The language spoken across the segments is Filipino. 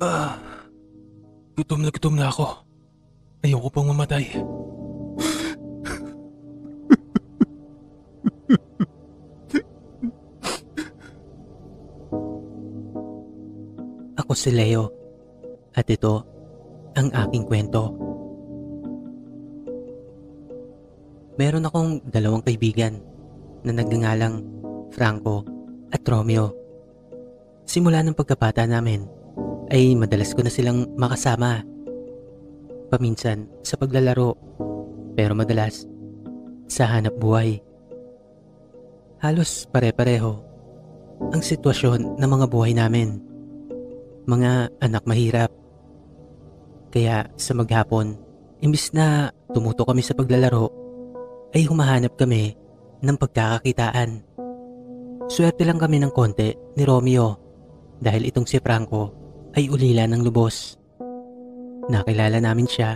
Ah, gutom na ako. Ayoko pang mamatay. Ako si Leo at ito ang aking kwento. Meron akong dalawang kaibigan na nagngangalang Franco at Romeo. Simula ng pagkabata namin ay madalas ko na silang makasama. Paminsan sa paglalaro, pero madalas sa hanap buhay. Halos pare-pareho ang sitwasyon ng mga buhay namin. Mga anak mahirap. Kaya sa maghapon, imbis na tumuto kami sa paglalaro, ay humahanap kami ng pagkakakitaan. Swerte lang kami ng konti ni Romeo dahil itong si Franco ay ulila ng lubos. Nakilala namin siya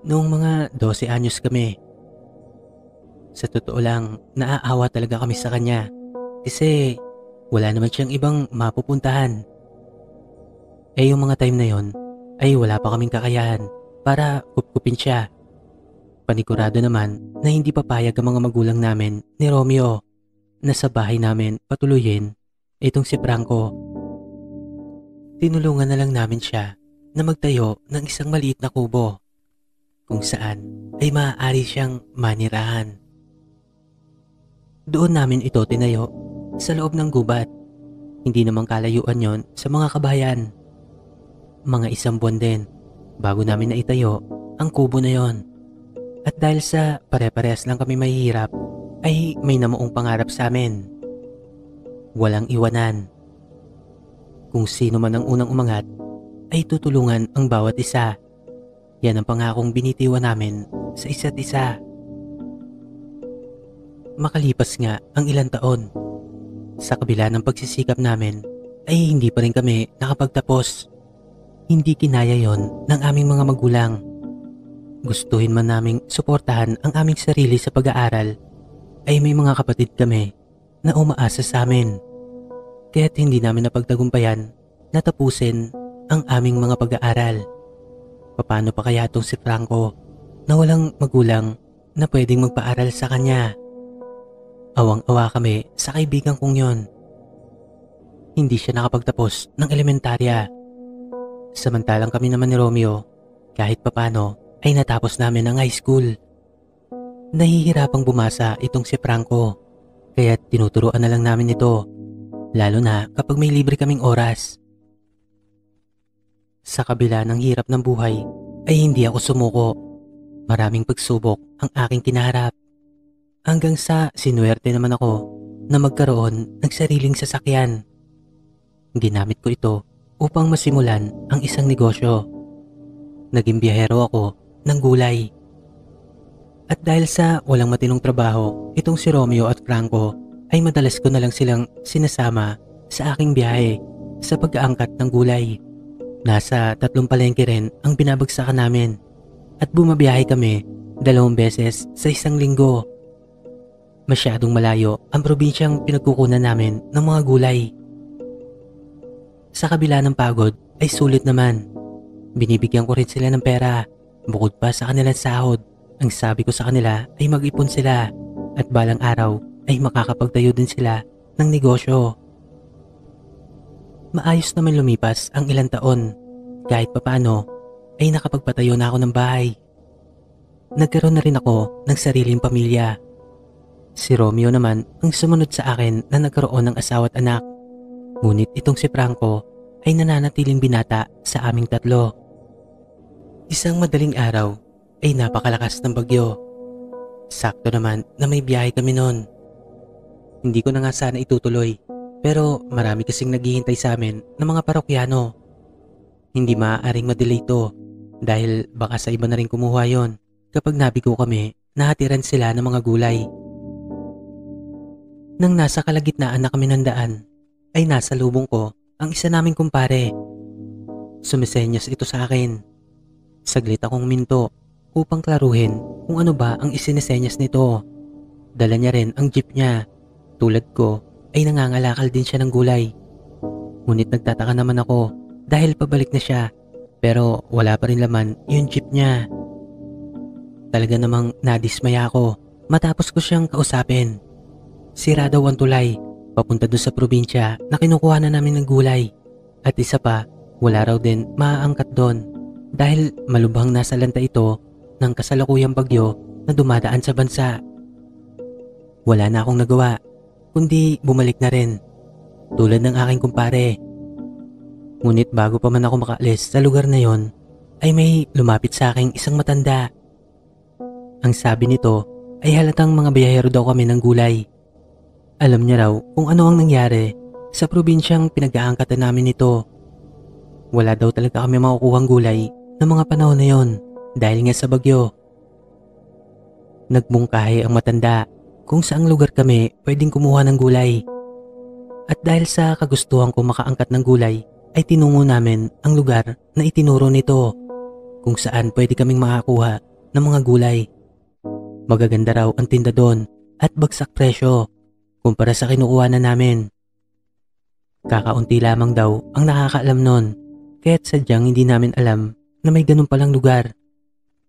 noong mga 12 anyos kami. Sa totoo lang, naaawa talaga kami sa kanya kasi wala naman siyang ibang mapupuntahan. Yung mga time na yon ay wala pa kaming kakayahan para kupkupin siya. Panigurado naman na hindi papayag ang mga magulang namin ni Romeo na sa bahay namin patuluyin itong si Franco. Tinulungan na lang namin siya na magtayo ng isang maliit na kubo kung saan ay maaari siyang manirahan. Doon namin ito tinayo sa loob ng gubat. Hindi naman kalayuan yon sa mga kabahayan. Mga 1 buwan din bago namin naitayo ang kubo na yon. At dahil sa pare-parehas lang kami mahihirap, ay may namuong pangarap sa amin. Walang iwanan. Kung sino man ang unang umangat, ay tutulungan ang bawat isa. Yan ang pangakong binitiwan namin sa isa't isa. Makalipas nga ang ilang taon, sa kabila ng pagsisikap namin, ay hindi pa rin kami nakapagtapos. Hindi kinaya yon ng aming mga magulang. Gustuhin man naming suportahan ang aming sarili sa pag-aaral, ay may mga kapatid kami na umaasa sa amin. Kaya't hindi namin napagtagumpayan na tapusin ang aming mga pag-aaral. Paano pa kaya itong si Franco na walang magulang na pwedeng magpaaral sa kanya? Awang-awa kami sa kaibigan kong yon. Hindi siya nakapagtapos ng elementarya. Samantalang kami naman ni Romeo, kahit papano ay natapos namin ang high school. Nahihirapang bumasa itong si Franco, kaya tinuturuan na lang namin ito, lalo na kapag may libre kaming oras. Sa kabila ng hirap ng buhay, ay hindi ako sumuko. Maraming pagsubok ang aking kinaharap. Hanggang sa sinuwerte naman ako na magkaroon ng sariling sasakyan. Ginamit ko ito upang masimulan ang isang negosyo. Naging biyahero ako ng gulay. At dahil sa walang matinong trabaho, itong si Romeo at Franco ay madalas ko na lang silang sinasama sa aking biyahe sa pag-aangkat ng gulay. Nasa 3 palengke rin ang binabagsakan namin at bumabiyahe kami 2 beses sa 1 linggo. Masyadong malayo ang probinsyang pinagkukunan namin ng mga gulay. Sa kabila ng pagod ay sulit naman. Binibigyan ko rin sila ng pera bukod pa sa kanilang sahod. Ang sabi ko sa kanila ay mag-ipon sila at balang araw ay makakapagtayo din sila ng negosyo. Maayos naman lumipas ang ilang taon. Kahit papano ay nakapagpatayo na ako ng bahay. Nagkaroon na rin ako ng sariling pamilya. Si Romeo naman ang sumunod sa akin na nagkaroon ng asawa at anak. Ngunit itong si Franco ay nananatiling binata sa aming 3. Isang madaling araw ay napakalakas ng bagyo. Sakto naman na may biyahe kami noon. Hindi ko na nga sana itutuloy, pero marami kasing naghihintay sa amin ng mga parokyano. Hindi maaaring madelay ito dahil baka sa iba na rin kumuha yon kapag nabigo kami na hatiran sila ng mga gulay. Nang nasa kalagitnaan na kami ng daan, ay nasa lubong ko ang isa naming kumpare. Sumisenyas ito sa akin. Saglit akong minto upang klaruhin kung ano ba ang isinisenyas nito. Dala niya rin ang jeep niya. Tulad ko ay nangangalakal din siya ng gulay. Ngunit nagtataka naman ako dahil pabalik na siya. Pero wala pa rin laman yung jeep niya. Talaga namang nadismaya ako matapos ko siyang kausapin. Sira daw ang tulay papunta doon sa probinsya na kinukuha na namin ng gulay. At isa pa, wala raw din maaangkat doon dahil malubhang nasa lanta ito ng kasalukuyang bagyo na dumadaan sa bansa. Wala na akong nagawa kundi bumalik na rin tulad ng aking kumpare. Ngunit bago pa man ako makaalis sa lugar na yon ay may lumapit sa aking isang matanda. Ang sabi nito ay halatang mga biyahero daw kami ng gulay. Alam niya raw kung ano ang nangyari sa probinsyang pinag-aangkatan namin nito. Wala daw talaga kami makukuhang gulay ng mga panahon na yon dahil nga sa bagyo. Nagmungkahi ang matanda kung saang lugar kami pwedeng kumuha ng gulay. At dahil sa kagustuhan ko makaangkat ng gulay ay tinungo namin ang lugar na itinuro nito kung saan pwede kaming makakuha ng mga gulay. Magaganda raw ang tinda doon at bagsak presyo kumpara sa kinukuha na namin. Kakaunti lamang daw ang nakakaalam nun kaya't sadyang hindi namin alam na may ganun palang lugar.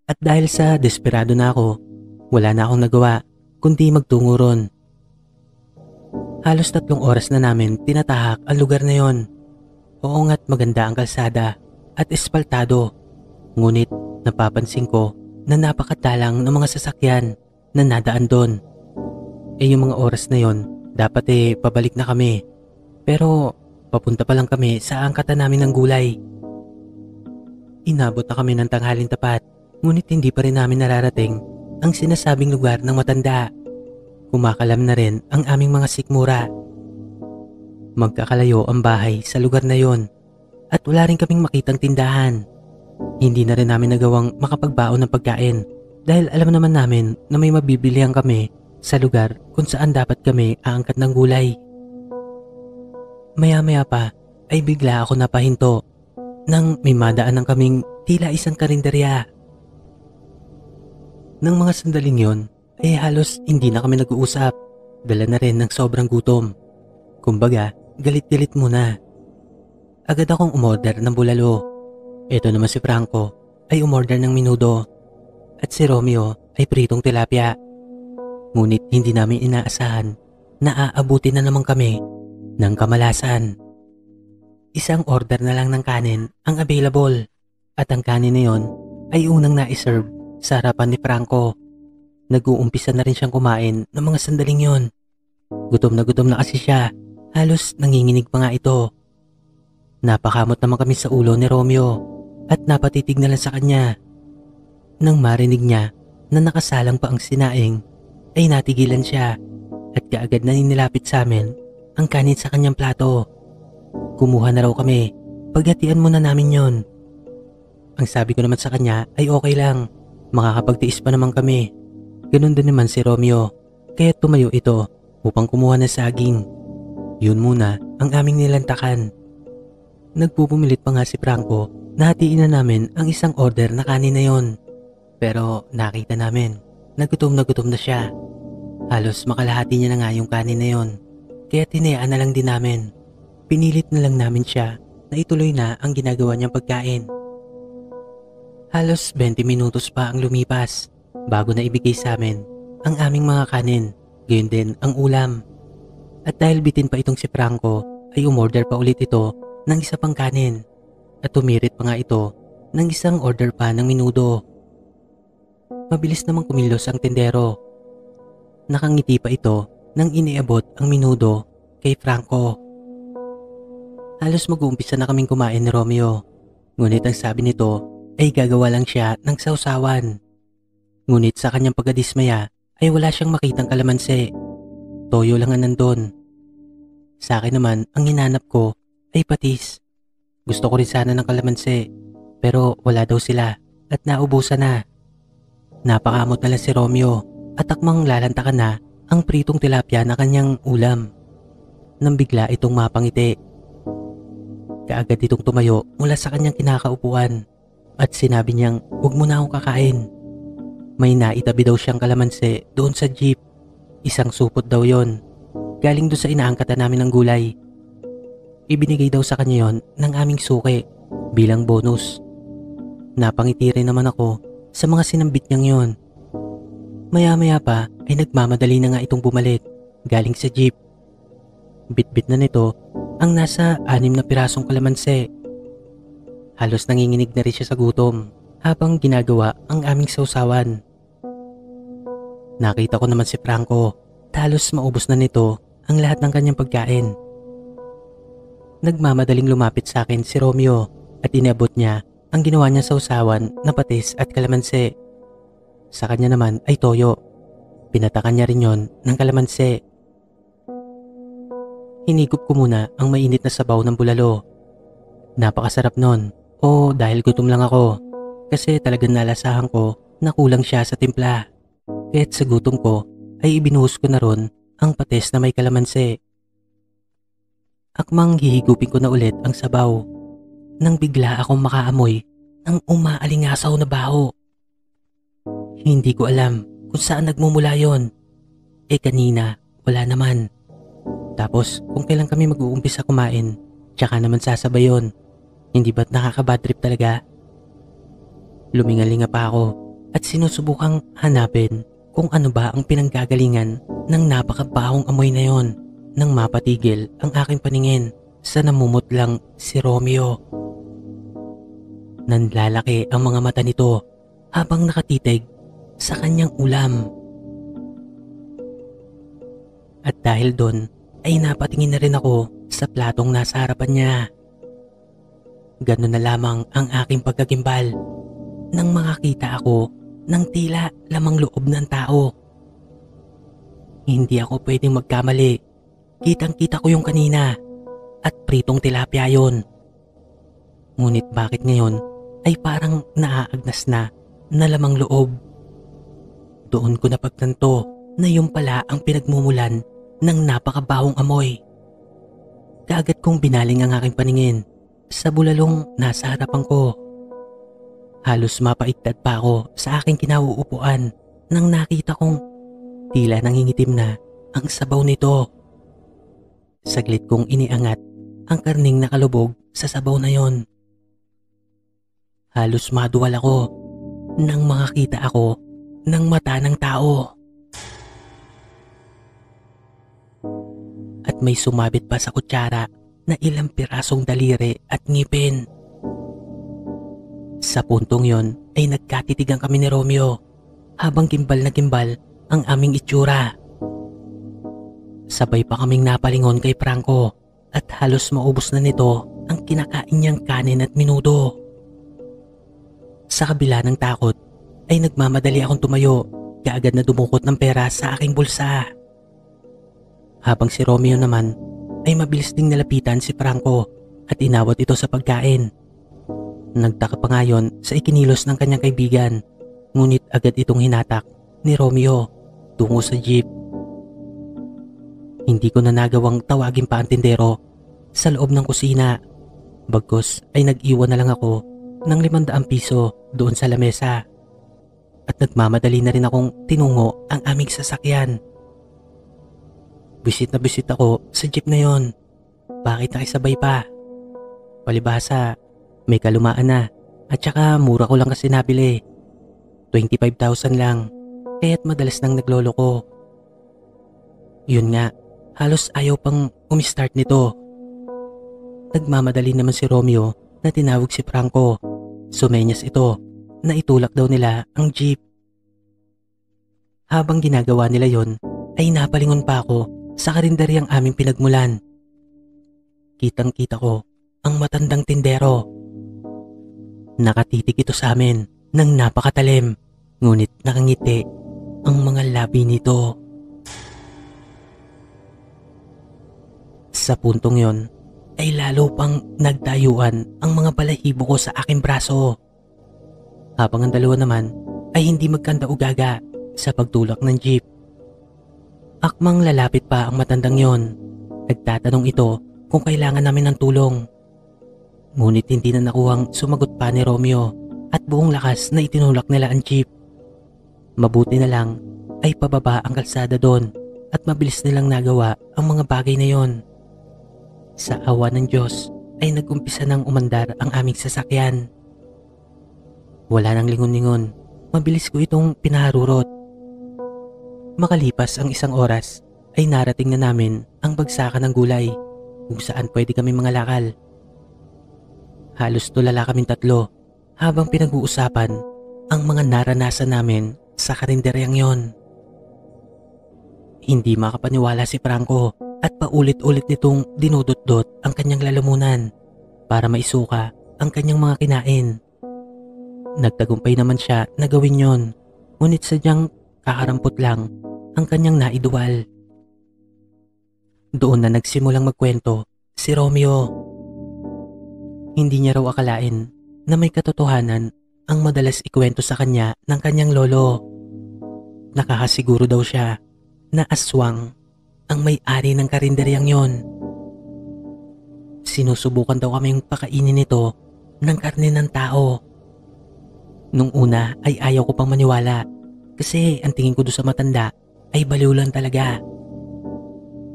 At dahil sa desperado na ako, wala na akong nagawa kundi magtungo ron. Halos 3 oras na namin tinatahak ang lugar na yon. Oo nga't maganda ang kalsada at espaltado. Ngunit napapansin ko na napakatalang ng mga sasakyan na nadaan doon. Yung mga oras na yon, dapat pabalik na kami. Pero papunta pa lang kami sa angkatan namin ng gulay. Inabot na kami ng tanghaling tapat, ngunit hindi pa rin namin nararating ang sinasabing lugar ng matanda. Kumakalam na rin ang aming mga sikmura. Magkakalayo ang bahay sa lugar na yon at wala rin kaming makitang tindahan. Hindi na rin namin nagawang makapagbaon ng pagkain dahil alam naman namin na may mabibilihan kami sa lugar kung saan dapat kami aangkat ng gulay. Maya-maya pa ay bigla ako napahinto nang may madaan ng kaming tila isang karinderya. Nang mga sandaling yon ay halos hindi na kami nag-uusap. Dala na rin ng sobrang gutom. Kumbaga, galit-galit muna. Agad akong umorder ng bulalo. Ito naman si Franco ay umorder ng menudo at si Romeo ay pritong tilapia. Ngunit hindi namin inaasahan na aabutin na naman kami ng kamalasan. Isang order na lang ng kanin ang available at ang kanin na yon ay unang na-serve sa harapan ni Franco. Nag-uumpisa na rin siyang kumain ng mga sandaling yon. Gutom na kasi siya. Halos nanginginig pa nga ito. Napakamot naman kami sa ulo ni Romeo at napatitig na lang sa kanya. Nang marinig niya na nakasalang pa ang sinaing ay natigilan siya at kaagad na nilapit sa amin ang kanin sa kanyang plato. Kumuha na raw kami, paghatian muna namin yon. Ang sabi ko naman sa kanya ay okay lang, makakapagtiis pa naman kami. Ganun din naman si Romeo, kaya tumayo ito upang kumuha ng saging. Yun muna ang aming nilantakan. Nagpupumilit pa nga si Franco na hatiin na namin ang isang order na kanin na yon. Pero nakita namin na gutom na siya. Halos makalahati niya na nga yung kanin na yon. Kaya tinayaan na lang din namin. Pinilit na lang namin siya na ituloy na ang ginagawa niyang pagkain. Halos 20 minutos pa ang lumipas bago na ibigay sa amin ang aming mga kanin, gayon din ang ulam. At dahil bitin pa itong si Franco ay umorder pa ulit ito ng isa pang kanin at tumirit pa nga ito ng isang order pa ng menudo. Mabilis namang kumilos ang tendero. Nakangiti pa ito nang iniabot ang menudo kay Franco. Halos mag-uumpisa na kaming kumain ni Romeo. Ngunit ang sabi nito ay gagawa lang siya ng sausawan. Ngunit sa kanyang pagkadismaya ay wala siyang makitang kalamansi. Toyo lang ang nandun. Sa akin naman ang hinanap ko ay patis. Gusto ko rin sana ng kalamansi pero wala daw sila at naubusan na. Napakamot na lang si Romeo at takmang lalantakan na ang pritong tilapia na kanyang ulam. Nang bigla itong mapangiti. Kaagad itong tumayo mula sa kanyang kinakaupuan at sinabi niyang huwag mo na akong kakain. May naitabi daw siyang kalamansi doon sa jeep. Isang supot daw yon. Galing doon sa inaangkatan namin ng gulay. Ibinigay daw sa kanya yon ng aming suki bilang bonus. Napangiti rin naman ako sa mga sinambit niyang yon. Maya-maya pa ay nagmamadali na nga itong bumalik galing sa jeep. Bit-bit na nito ang nasa 6 na pirasong kalamansi. Halos nanginginig na rin siya sa gutom habang ginagawa ang aming sausawan. Nakita ko naman si Franco, halos maubos na nito ang lahat ng kanyang pagkain. Nagmamadaling lumapit sa akin si Romeo at inabot niya ang ginawa niya sausawan na patis at kalamansi. Sa kanya naman ay toyo. Pinatakan niya rin yon ng kalamansi. Hinigop ko muna ang mainit na sabaw ng bulalo. Napakasarap nun. O dahil gutom lang ako. Kasi talagang nalasahan ko na kulang siya sa timpla. Kaya't sa gutom ko ay ibinuhos ko na ron ang patis na may kalamansi. Akmang hihigupin ko na ulit ang sabaw nang bigla akong makaamoy ng umaalingasaw na baho. Hindi ko alam kung saan nagmumula yon. Kanina wala naman. Tapos kung kailan kami mag-uumpisa kumain, tsaka naman sasabay yun. Hindi ba't nakaka-bad trip talaga? Lumingalinga pa ako at sinusubukang hanapin kung ano ba ang pinanggagalingan ng napakabahong amoy na yon nang mapatigil ang aking paningin sa namumutlang si Romeo. Nanlalaki ang mga mata nito habang nakatitig sa kanyang ulam. At dahil doon ay napatingin na rin ako sa platong nasa harapan niya. Ganun na lamang ang aking pagkagimbal nang makakita ako ng tila lamang loob ng tao. Hindi ako pwedeng magkamali. Kitang-kita ko yung kanina at pritong tilapia yon. Ngunit bakit ngayon ay parang naaagnas na lamang loob? Doon ko napagtanto na yung pala ang pinagmumulan ng napakabahong amoy. Kaagad kong binaling ang aking paningin sa bulalong nasa harapan ko. Halos mapaigtad pa ako sa aking kinauupuan nang nakita kong tila nangingitim na ang sabaw nito. Saglit kong iniangat ang karning nakalubog sa sabaw na yon. Halos maduwal ako nang makakita ako ng mata ng tao. At may sumabit pa sa kutsara na ilang pirasong daliri at ngipin. Sa puntong yon ay nagkatitigan kami ni Romeo habang gimbal na gimbal ang aming itsura. Sabay pa kaming napalingon kay Franco at halos maubos na nito ang kinakain niyang kanin at minuto. Sa kabila ng takot ay nagmamadali akong tumayo, kaagad na dumukot ng pera sa aking bulsa. Habang si Romeo naman ay mabilis ding nalapitan si Franco at inawat ito sa pagkain. Nagtaka pa nga yun sa ikinilos ng kanyang kaibigan, ngunit agad itong hinatak ni Romeo tungo sa jeep. Hindi ko na nagawang tawagin pa ang tindero sa loob ng kusina. Bagkus ay nag-iwan na lang ako ng 500 piso doon sa lamesa. At nagmamadali na rin akong tinungo ang aming sasakyan. Bisit na bisit ako sa jeep na yon. Bakit nakisabay pa? Palibhasa, may kalumaan na at saka mura ko lang kasi nabili. 25,000 lang, kaya't madalas nang nagloloko. Yun nga, halos ayaw pang umistart nito. Nagmamadali naman si Romeo na tinawag si Franco. Sumenyas ito na itulak daw nila ang jeep. Habang ginagawa nila yon, ay napalingon pa ako sa karinderyang aming pinagmulan. Kitang-kita ko ang matandang tindero. Nakatitig ito sa amin ng napakatalim, ngunit nakangiti ang mga labi nito. Sa puntong yon, ay lalo pang nagtayuan ang mga balahibo ko sa aking braso. Habang ang dalawa naman ay hindi magkanda-ugaga sa pagtulak ng jeep. Akmang lalapit pa ang matandang yon. Nagtatanong ito kung kailangan namin ng tulong. Ngunit hindi na nakuhang sumagot pa ni Romeo at buong lakas na itinulak nila ang jeep. Mabuti na lang ay pababa ang kalsada doon at mabilis nilang nagawa ang mga bagay na yon. Sa awa ng Diyos ay nag-umpisa ng umandar ang aming sasakyan. Wala nang lingon-lingon, mabilis ko itong pinaharurot. Makalipas ang 1 oras ay narating na namin ang bagsakan ng gulay kung saan pwede kami mangalakal. Halos tulala kaming 3 habang pinag-uusapan ang mga naranasan namin sa karinderyang yon. Hindi makapaniwala si Franco at paulit-ulit nitong dinudot-dot ang kanyang lalamunan para maisuka ang kanyang mga kinain. Nagtagumpay naman siya na gawin yon, ngunit sadyang kakarampot lang ang kanyang naiduwal. Doon na nagsimulang magkwento si Romeo. Hindi niya raw akalain na may katotohanan ang madalas ikwento sa kanya ng kanyang lolo. Nakakasiguro daw siya na aswang ang may-ari ng karinderyang yon. Sinusubukan daw kaming pakainin nito ng karne ng tao. Nung una ay ayaw ko pang maniwala kasi ang tingin ko doon sa matanda ay baliw lang talaga.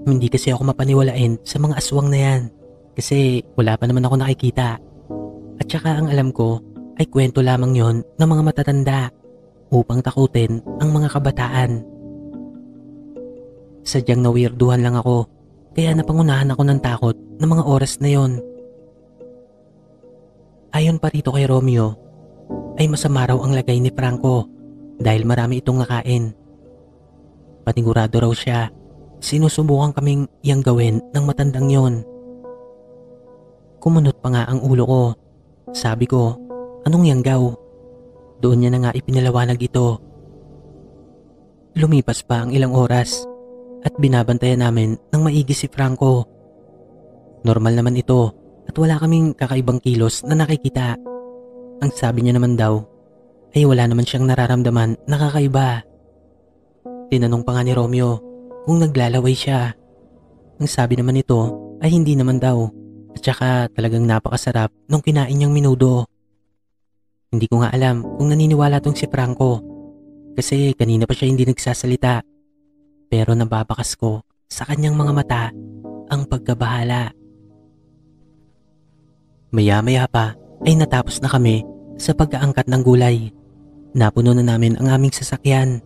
Hindi kasi ako mapaniwalain sa mga aswang na yan kasi wala pa naman ako nakikita. At saka ang alam ko ay kwento lamang yon ng mga matatanda upang takutin ang mga kabataan. Sadyang nawirduhan lang ako kaya napangunahan ako ng takot ng mga oras na yon. Ayon pa rito kay Romeo ay masama raw ang lagay ni Franco dahil marami itong nakain. Panigurado raw siya, sinusubukan kaming iyang gawin ng matandang yon. Kumunot pa nga ang ulo ko. Sabi ko, anong yanggaw? Doon niya na nga ipinalawanag ito. Lumipas pa ang ilang oras at binabantayan namin ng maigi si Franco. Normal naman ito at wala kaming kakaibang kilos na nakikita. Ang sabi niya naman daw ay wala naman siyang nararamdaman na kakaiba. Tinanong pa nga ni Romeo kung naglalaway siya. Ang sabi naman nito ay hindi naman daw at saka talagang napakasarap nung kinain niyang minudo. Hindi ko nga alam kung naniniwala tong si Franco kasi kanina pa siya hindi nagsasalita. Pero nababakas ko sa kanyang mga mata ang pagkabahala. Maya-maya pa ay natapos na kami sa pag-aangkat ng gulay. Napuno na namin ang aming sasakyan.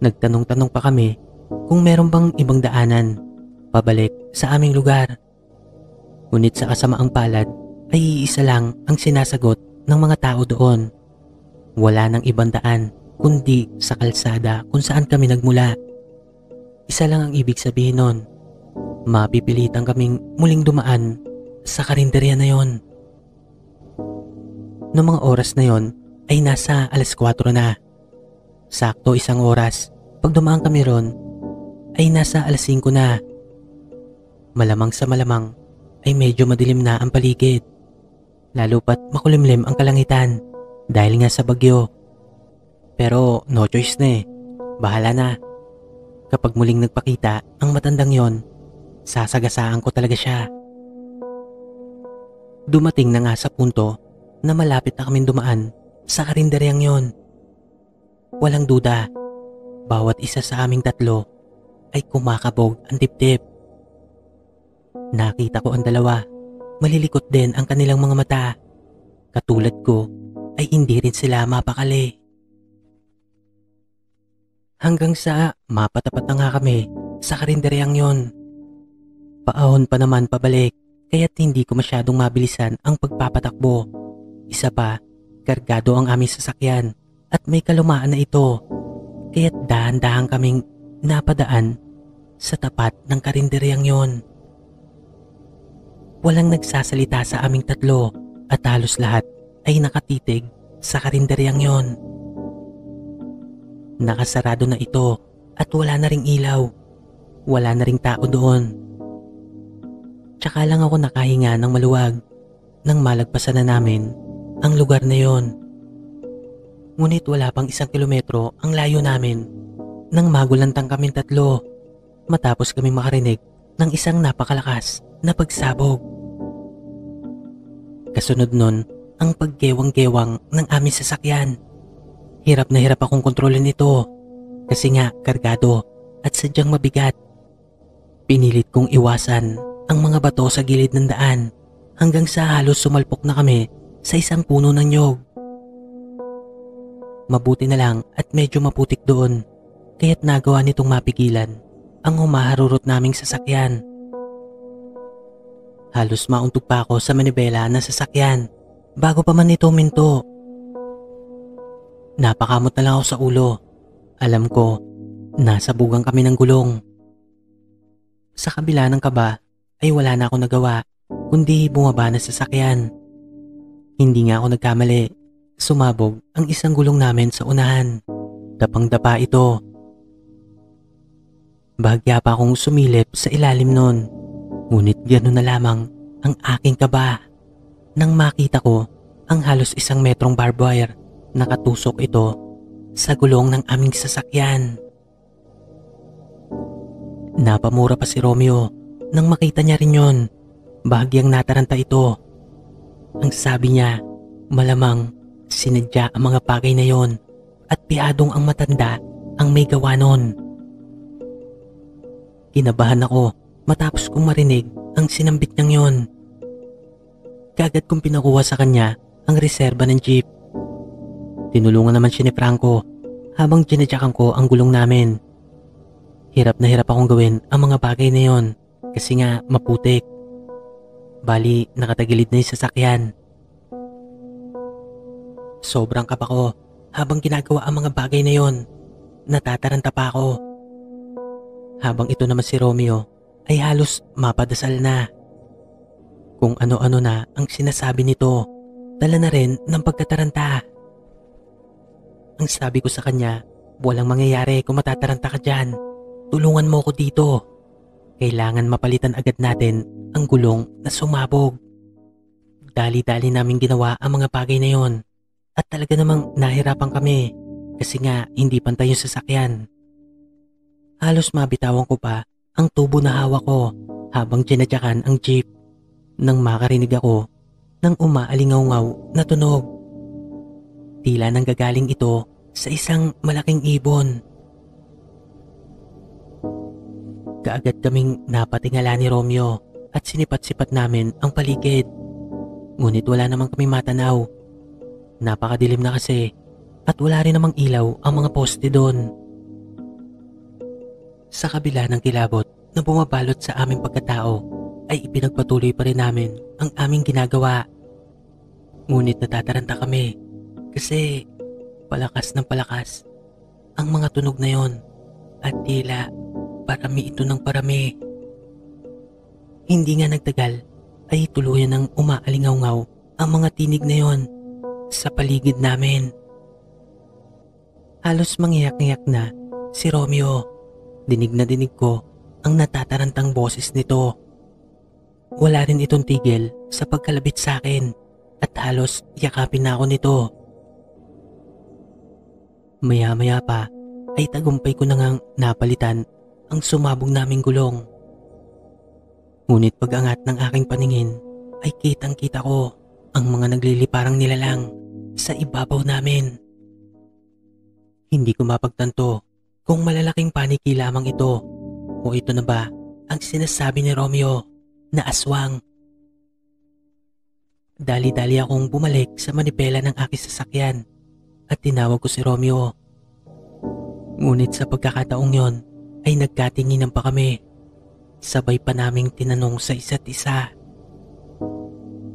Nagtanong-tanong pa kami kung meron bang ibang daanan pabalik sa aming lugar. Ngunit sa kasamaang palad ay iisa lang ang sinasagot ng mga tao doon. Wala nang ibang daan kundi sa kalsada kung saan kami nagmula. Isa lang ang ibig sabihin nun, mapipilitan kaming muling dumaan sa karinderya na yon. Noong mga oras na yon ay nasa 4:00 na. Sakto 1 oras, pag dumaan kami ron ay nasa 5:00 na. Malamang sa malamang ay medyo madilim na ang paligid. Lalo pat makulimlim ang kalangitan dahil nga sa bagyo. Pero no choice na bahala na. Kapag muling nagpakita ang matandang yon, sasagasaan ko talaga siya. Dumating na nga sa punto na malapit na kaming dumaan sa karinderyang yon. Walang duda, bawat isa sa aming 3 ay kumakabog ang dibdib. Nakita ko ang 2, malilikot din ang kanilang mga mata. Katulad ko ay hindi rin sila mapakali. Hanggang sa mapatapat na nga kami sa karinderyang yon. Paahon pa naman pabalik kaya't hindi ko masyadong mabilisan ang pagpapatakbo. Isa pa, kargado ang aming sasakyan at may kalumaan na ito. Kaya't dahan-dahan kaming napadaan sa tapat ng karinderyang yon. Walang nagsasalita sa aming 3 at halos lahat ay nakatitig sa karinderyang yon. Nakasarado na ito at wala na ring ilaw. Wala na ring tao doon. Tsaka lang ako nakahinga ng maluwag nang malagpasan na namin ang lugar na yon. Ngunit wala pang 1 kilometro ang layo namin nang magulantang kaming 3 matapos kami makarinig ng isang napakalakas na pagsabog. Kasunod nun ang paggewang-gewang ng aming sasakyan. Hirap na hirap akong kontrolin ito kasi nga kargado at sadyang mabigat. Pinilit kong iwasan ang mga bato sa gilid ng daan hanggang sa halos sumalpok na kami sa isang puno ng nyog. Mabuti na lang at medyo maputik doon kaya't nagawa nitong mapigilan ang humaharurot naming sasakyan. Halos mauntog pa ako sa manibela ng sasakyan bago pa man ito minto. Napakamot na lang ako sa ulo. Alam ko, nasa bugang kami ng gulong. Sa kabila ng kaba ay wala na ako nagawa kundi bumaba na sa sasakyan. Hindi nga ako nagkamali. Sumabog ang isang gulong namin sa unahan. Dapang-dapa ito. Bahagya pa akong sumilip sa ilalim nun. Ngunit gano'n na lamang ang aking kaba. Nang makita ko ang halos 1 metrong barbed wire, nakatusok ito sa gulong ng aming sasakyan. Napamura pa si Romeo nang makita niya rin yon. Bahagyang nataranta ito. Ang sabi niya, malamang sinadya ang mga bagay na yon at pihadong ang matanda ang may gawa nun. Kinabahan ako matapos kong marinig ang sinambit niyang yon. Kaagad kong pinakuha sa kanya ang reserba ng jeep. Tinulungan naman siya ni Franco habang ginadyakan ko ang gulong namin. Hirap na hirap akong gawin ang mga bagay na yon kasi nga maputik. Bali, nakatagilid na yung sasakyan. Sobrang kaba ko habang ginagawa ang mga bagay na yon. Natataranta pa ako. Habang ito naman si Romeo ay halos mapadasal na. Kung ano-ano na ang sinasabi nito, dala na rin ng pagkataranta. Ang sabi ko sa kanya, walang mangyayari kung matataranta ka dyan. Tulungan mo ko dito. Kailangan mapalitan agad natin ang gulong na sumabog. Dali-dali namin ginawa ang mga bagay na yon. At talaga namang nahirapan kami kasi nga hindi pantay yung sasakyan. Halos mabitawan ko pa ang tubo na hawak ko habang ginadyakan ang jeep nang makarinig ako ng umaalingaw-ngaw na tunog. Tila nanggagaling ito sa isang malaking ibon. Kaagad kaming napatingala ni Romeo at sinipat-sipat namin ang paligid. Ngunit wala namang kami matanaw. Napakadilim na kasi at wala rin namang ilaw ang mga poste doon. Sa kabila ng kilabot na bumabalot sa aming pagkatao ay ipinagpatuloy pa rin namin ang aming ginagawa. Ngunit natataranta kami kasi palakas ng palakas ang mga tunog na yon at tila parami ito ng parami. Hindi nga nagtagal ay tuluyan ng umaalingaw-ngaw ang mga tinig na yon sa paligid namin. Halos mangyak-ngyak na si Romeo. Dinig na dinig ko ang natatarantang boses nito. Wala rin itong tigil sa pagkalabit sa akin at halos yakapin na ako nito. Maya-maya pa ay tagumpay ko na ngang napalitan ang sumabog naming gulong. Ngunit pag-angat ng aking paningin ay kitang-kita ko ang mga nagliliparang nilalang sa ibabaw namin. Hindi ko mapagtanto kung malalaking paniki lamang ito o ito na ba ang sinasabi ni Romeo na aswang. Dali-dali akong bumalik sa manipela ng aking sasakyan at tinawag ko si Romeo. Ngunit sa pagkakataong yon ay nagkatinginan pa kami. Sabay pa naming tinanong sa isa't isa,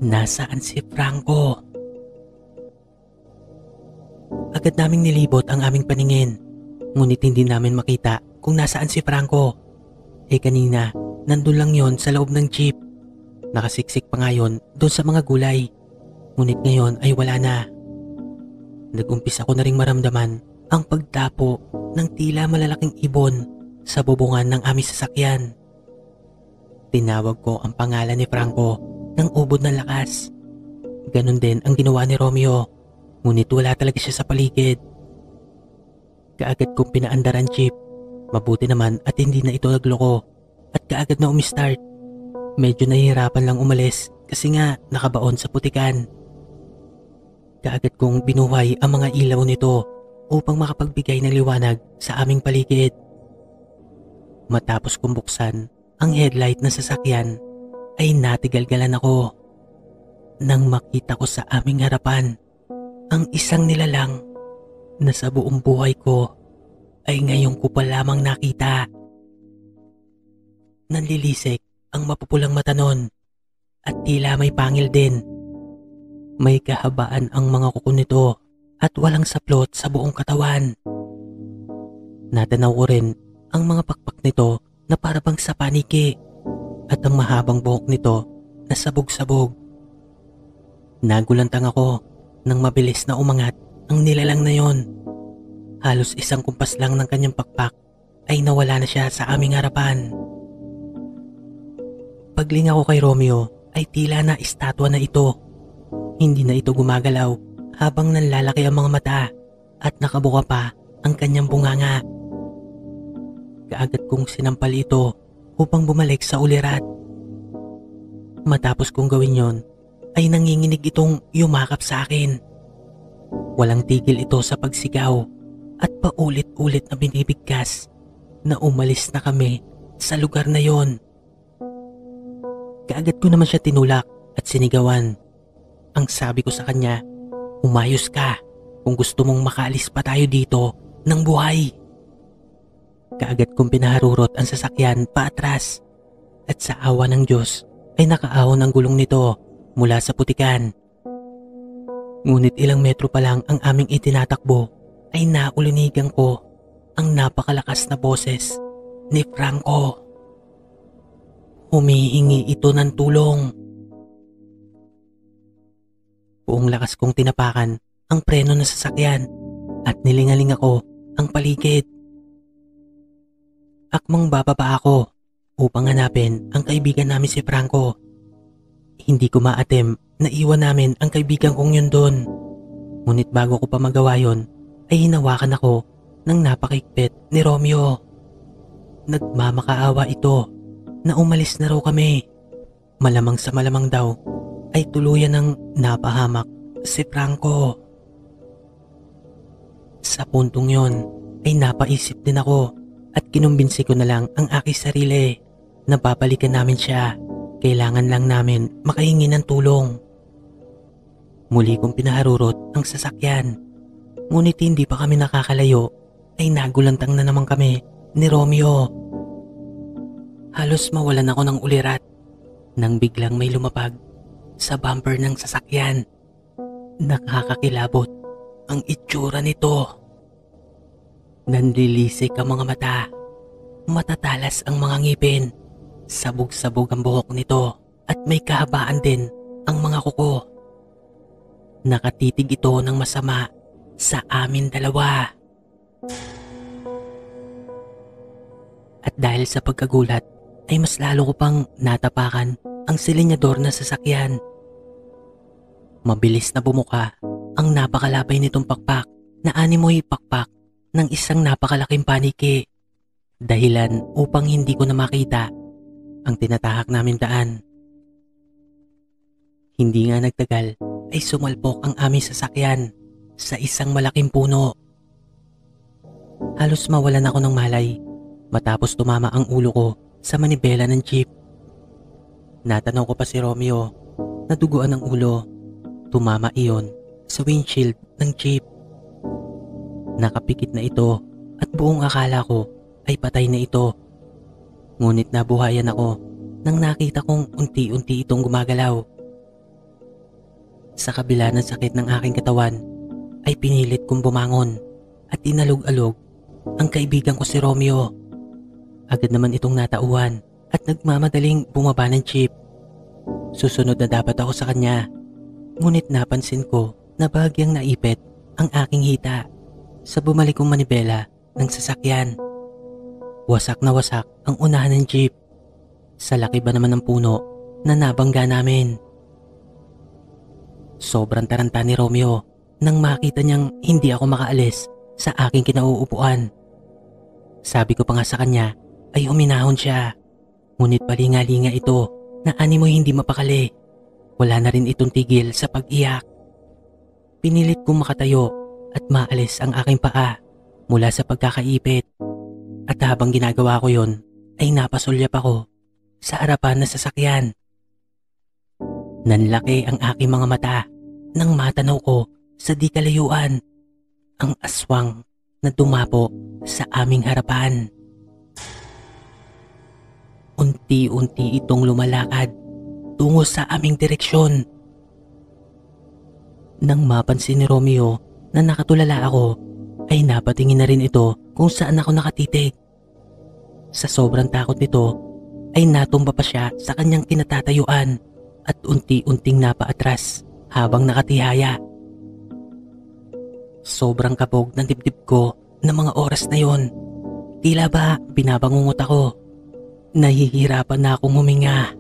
nasaan si Franco? Agad naming nilibot ang aming paningin. Ngunit hindi namin makita kung nasaan si Franco. Kanina, nandun lang yon sa loob ng jeep. Nakasiksik pa ngayon doon sa mga gulay. Ngunit ngayon ay wala na. Nag-umpisa ko na ring maramdaman ang pagtapo ng tila malalaking ibon sa bubungan ng aming sasakyan. Tinawag ko ang pangalan ni Franco ng ubod ng lakas. Ganon din ang ginawa ni Romeo. Ngunit wala talaga siya sa paligid. Kaagad kong pinaandar ang jeep. Mabuti naman at hindi na ito nagloko at kaagad na umistart. Medyo nahihirapan lang umalis kasi nga nakabaon sa putikan. Kaagad kong binuhay ang mga ilaw nito upang makapagbigay ng liwanag sa aming paligid. Matapos kong buksan ang headlight ng sasakyan ay natigalgalan ako nang makita ko sa aming harapan ang isang nilalang na sa buong buhay ko ay ngayon ko pa lamang nakita. Nanlilisik ang mapupulang mata nun at tila may pangil din. May kahabaan ang mga kuko nito at walang saplot sa buong katawan. Natanaw ko rin ang mga pakpak nito na parabang sa paniki at ang mahabang buhok nito na sabog-sabog. Nagulantang ako nang mabilis na umangat ang nilalang na yon. Halos isang kumpas lang ng kanyang pakpak ay nawala na siya sa aming harapan. Paglinga ko kay Romeo ay tila na estatwa na ito. Hindi na ito gumagalaw habang nanlalaki ang mga mata at nakabuka pa ang kanyang bunganga. Kaagad kong sinampal ito upang bumalik sa ulirat. Matapos kong gawin yon, ay nanginginig itong yumakap sa akin. Walang tigil ito sa pagsigaw at paulit-ulit na binibigkas na umalis na kami sa lugar na yon. Kaagad ko naman siya tinulak at sinigawan. Ang sabi ko sa kanya, umayos ka kung gusto mong makaalis pa tayo dito ng buhay. Kaagad kong pinaharurot ang sasakyan paatras at sa awa ng Diyos ay nakaahon ang gulong nito mula sa putikan. Ngunit ilang metro pa lang ang aming itinatakbo ay naulinigan ko ang napakalakas na boses ni Franco. Humihingi ito ng tulong. Buong lakas kong tinapakan ang preno ng sasakyan at nilingaling ako ang paligid. Akmang bababa ako upang hanapin ang kaibigan namin si Franco. Hindi ko maatim na iwan namin ang kaibigan kong yun doon. Ngunit bago ko pa magawa yun, ay hinawakan ako ng napakahigpit ni Romeo. Nagmamakaawa ito na umalis na raw kami. Malamang sa malamang daw ay tuluyan ng napahamak si Franco. Sa puntong yon ay napaisip din ako at kinumbinsi ko na lang ang aking sarili na babalikan namin siya. Kailangan lang namin makahingi ng tulong. Muli kong pinaharurot ang sasakyan. Ngunit hindi pa kami nakakalayo ay nagulantang na naman kami ni Romeo. Halos mawalan ako ng ulirat nang biglang may lumapag sa bumper ng sasakyan. Nakakakilabot ang itsura nito. Nanlilisik ang mga mata. Matatalas ang mga ngipin. Sabog-sabog ang buhok nito at may kahabaan din ang mga kuko. Nakatitig ito ng masama sa amin dalawa. At dahil sa pagkagulat ay mas lalo ko pang natapakan ang silinyador na sasakyan. Mabilis na bumuka ang napakalapay nitong pakpak na animoy pakpak ng isang napakalaking paniki. Dahilan upang hindi ko na makita ang tinatahak namin daan. Hindi nga nagtagal ay sumalpok ang aming sasakyan sa isang malaking puno. Halos mawalan ako ng malay matapos tumama ang ulo ko sa manibela ng jeep. Natanaw ko pa si Romeo na duguan ang ulo. Tumama iyon sa windshield ng jeep. Nakapikit na ito at buong akala ko ay patay na ito. Ngunit nabuhayan ako nang nakita kong unti-unti itong gumagalaw. Sa kabila ng sakit ng aking katawan ay pinilit kong bumangon at inalog-alog ang kaibigan ko si Romeo. Agad naman itong natauhan at nagmamadaling bumaba ng jeep. Susunod na dapat ako sa kanya. Ngunit napansin ko na bahagyang naipit ang aking hita sa bumalik kong manibela ng sasakyan. Wasak na wasak ang unahan ng jeep. Sa laki ba naman ng puno na nabangga namin. Sobrang taranta ni Romeo nang makita niyang hindi ako makaalis sa aking kinauupuan. Sabi ko pa nga sa kanya ay huminahon siya. Ngunit palinga-linga ito na animoy hindi mapakali. Wala na rin itong tigil sa pag-iyak. Pinilit kong makatayo at maalis ang aking paa mula sa pagkakaipit. At habang ginagawa ko yon ay napasulyap ako sa harapan na sasakyan Nanlaki ang aking mga mata nang matanaw ko sa di kalayuan ang aswang na dumapo sa aming harapan. Unti-unti itong lumalakad tungo sa aming direksyon. Nang mapansin ni Romeo na nakatulala ako, ay napatingin na rin ito kung saan ako nakatitig. Sa sobrang takot nito, ay natumba pa siya sa kanyang kinatatayuan at unti-unting napaatras habang nakatihaya. Sobrang kabog ng dibdib ko ng mga oras na yon. Tila ba binabangungot ako? Nahihirapan na akong huminga.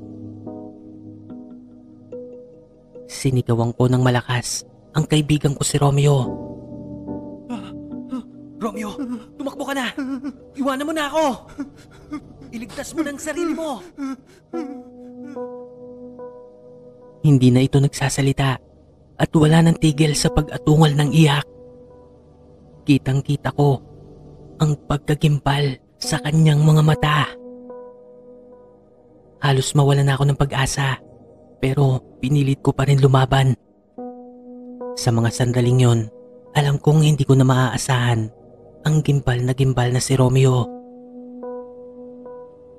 Sinigawan ko ng malakas ang kaibigan ko si Romeo. Romeo, tumakbo ka na! Iwanan mo na ako! Iligtas mo ng sarili mo! Hindi na ito nagsasalita at wala nang tigil sa pag-atungal ng iyak. Kitang-kita ko ang pagkagimpal sa kanyang mga mata. Halos mawalan na ako ng pag-asa pero pinilit ko pa rin lumaban. Sa mga sandaling yon, alam kong hindi ko na maaasahan ang gimbal na si Romeo.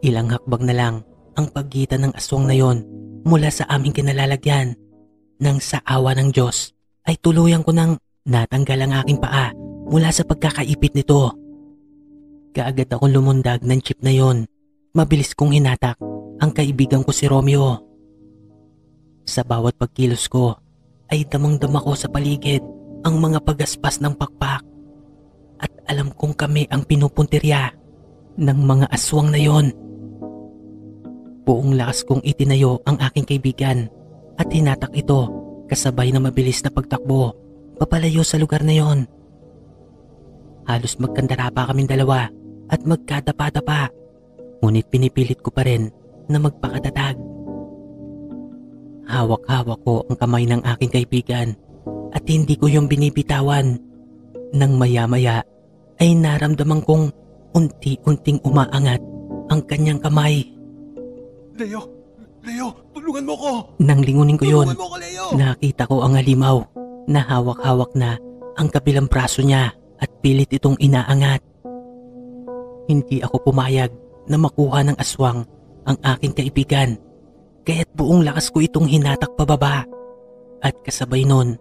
Ilang hakbang na lang ang pagitan ng aswang na yon mula sa aming kinalalagyan. Nang sa awa ng Diyos ay tuluyan ko nang natanggal ang aking paa mula sa pagkakaipit nito. Kaagad akong lumundag ng jeep na yon. Mabilis kong hinatak ang kaibigan ko si Romeo. Sa bawat pagkilos ko ay damang-dama ko sa paligid ang mga pagaspas ng pakpak. At alam kong kami ang pinupuntirya ng mga aswang na yon. Buong lakas kong itinayo ang aking kaibigan at hinatak ito kasabay na mabilis na pagtakbo papalayo sa lugar na yon. Halos magkandara pa kaming dalawa at magkadapa-dapa, ngunit pinipilit ko pa rin na magpakatatag. Hawak-hawak ko ang kamay ng aking kaibigan at hindi ko yung binibitawan. Nang maya-maya ay naramdaman kong unti-unting umaangat ang kanyang kamay. Leo! Leo! Tulungan mo ko! Nang lingunin ko yun, Tulungan mo ko, Leo! nakita ko ang halimaw na hawak-hawak na ang kabilang braso niya at pilit itong inaangat. Hindi ako pumayag na makuha ng aswang ang aking kaibigan, kaya't buong lakas ko itong hinatak pababa. At kasabay nun,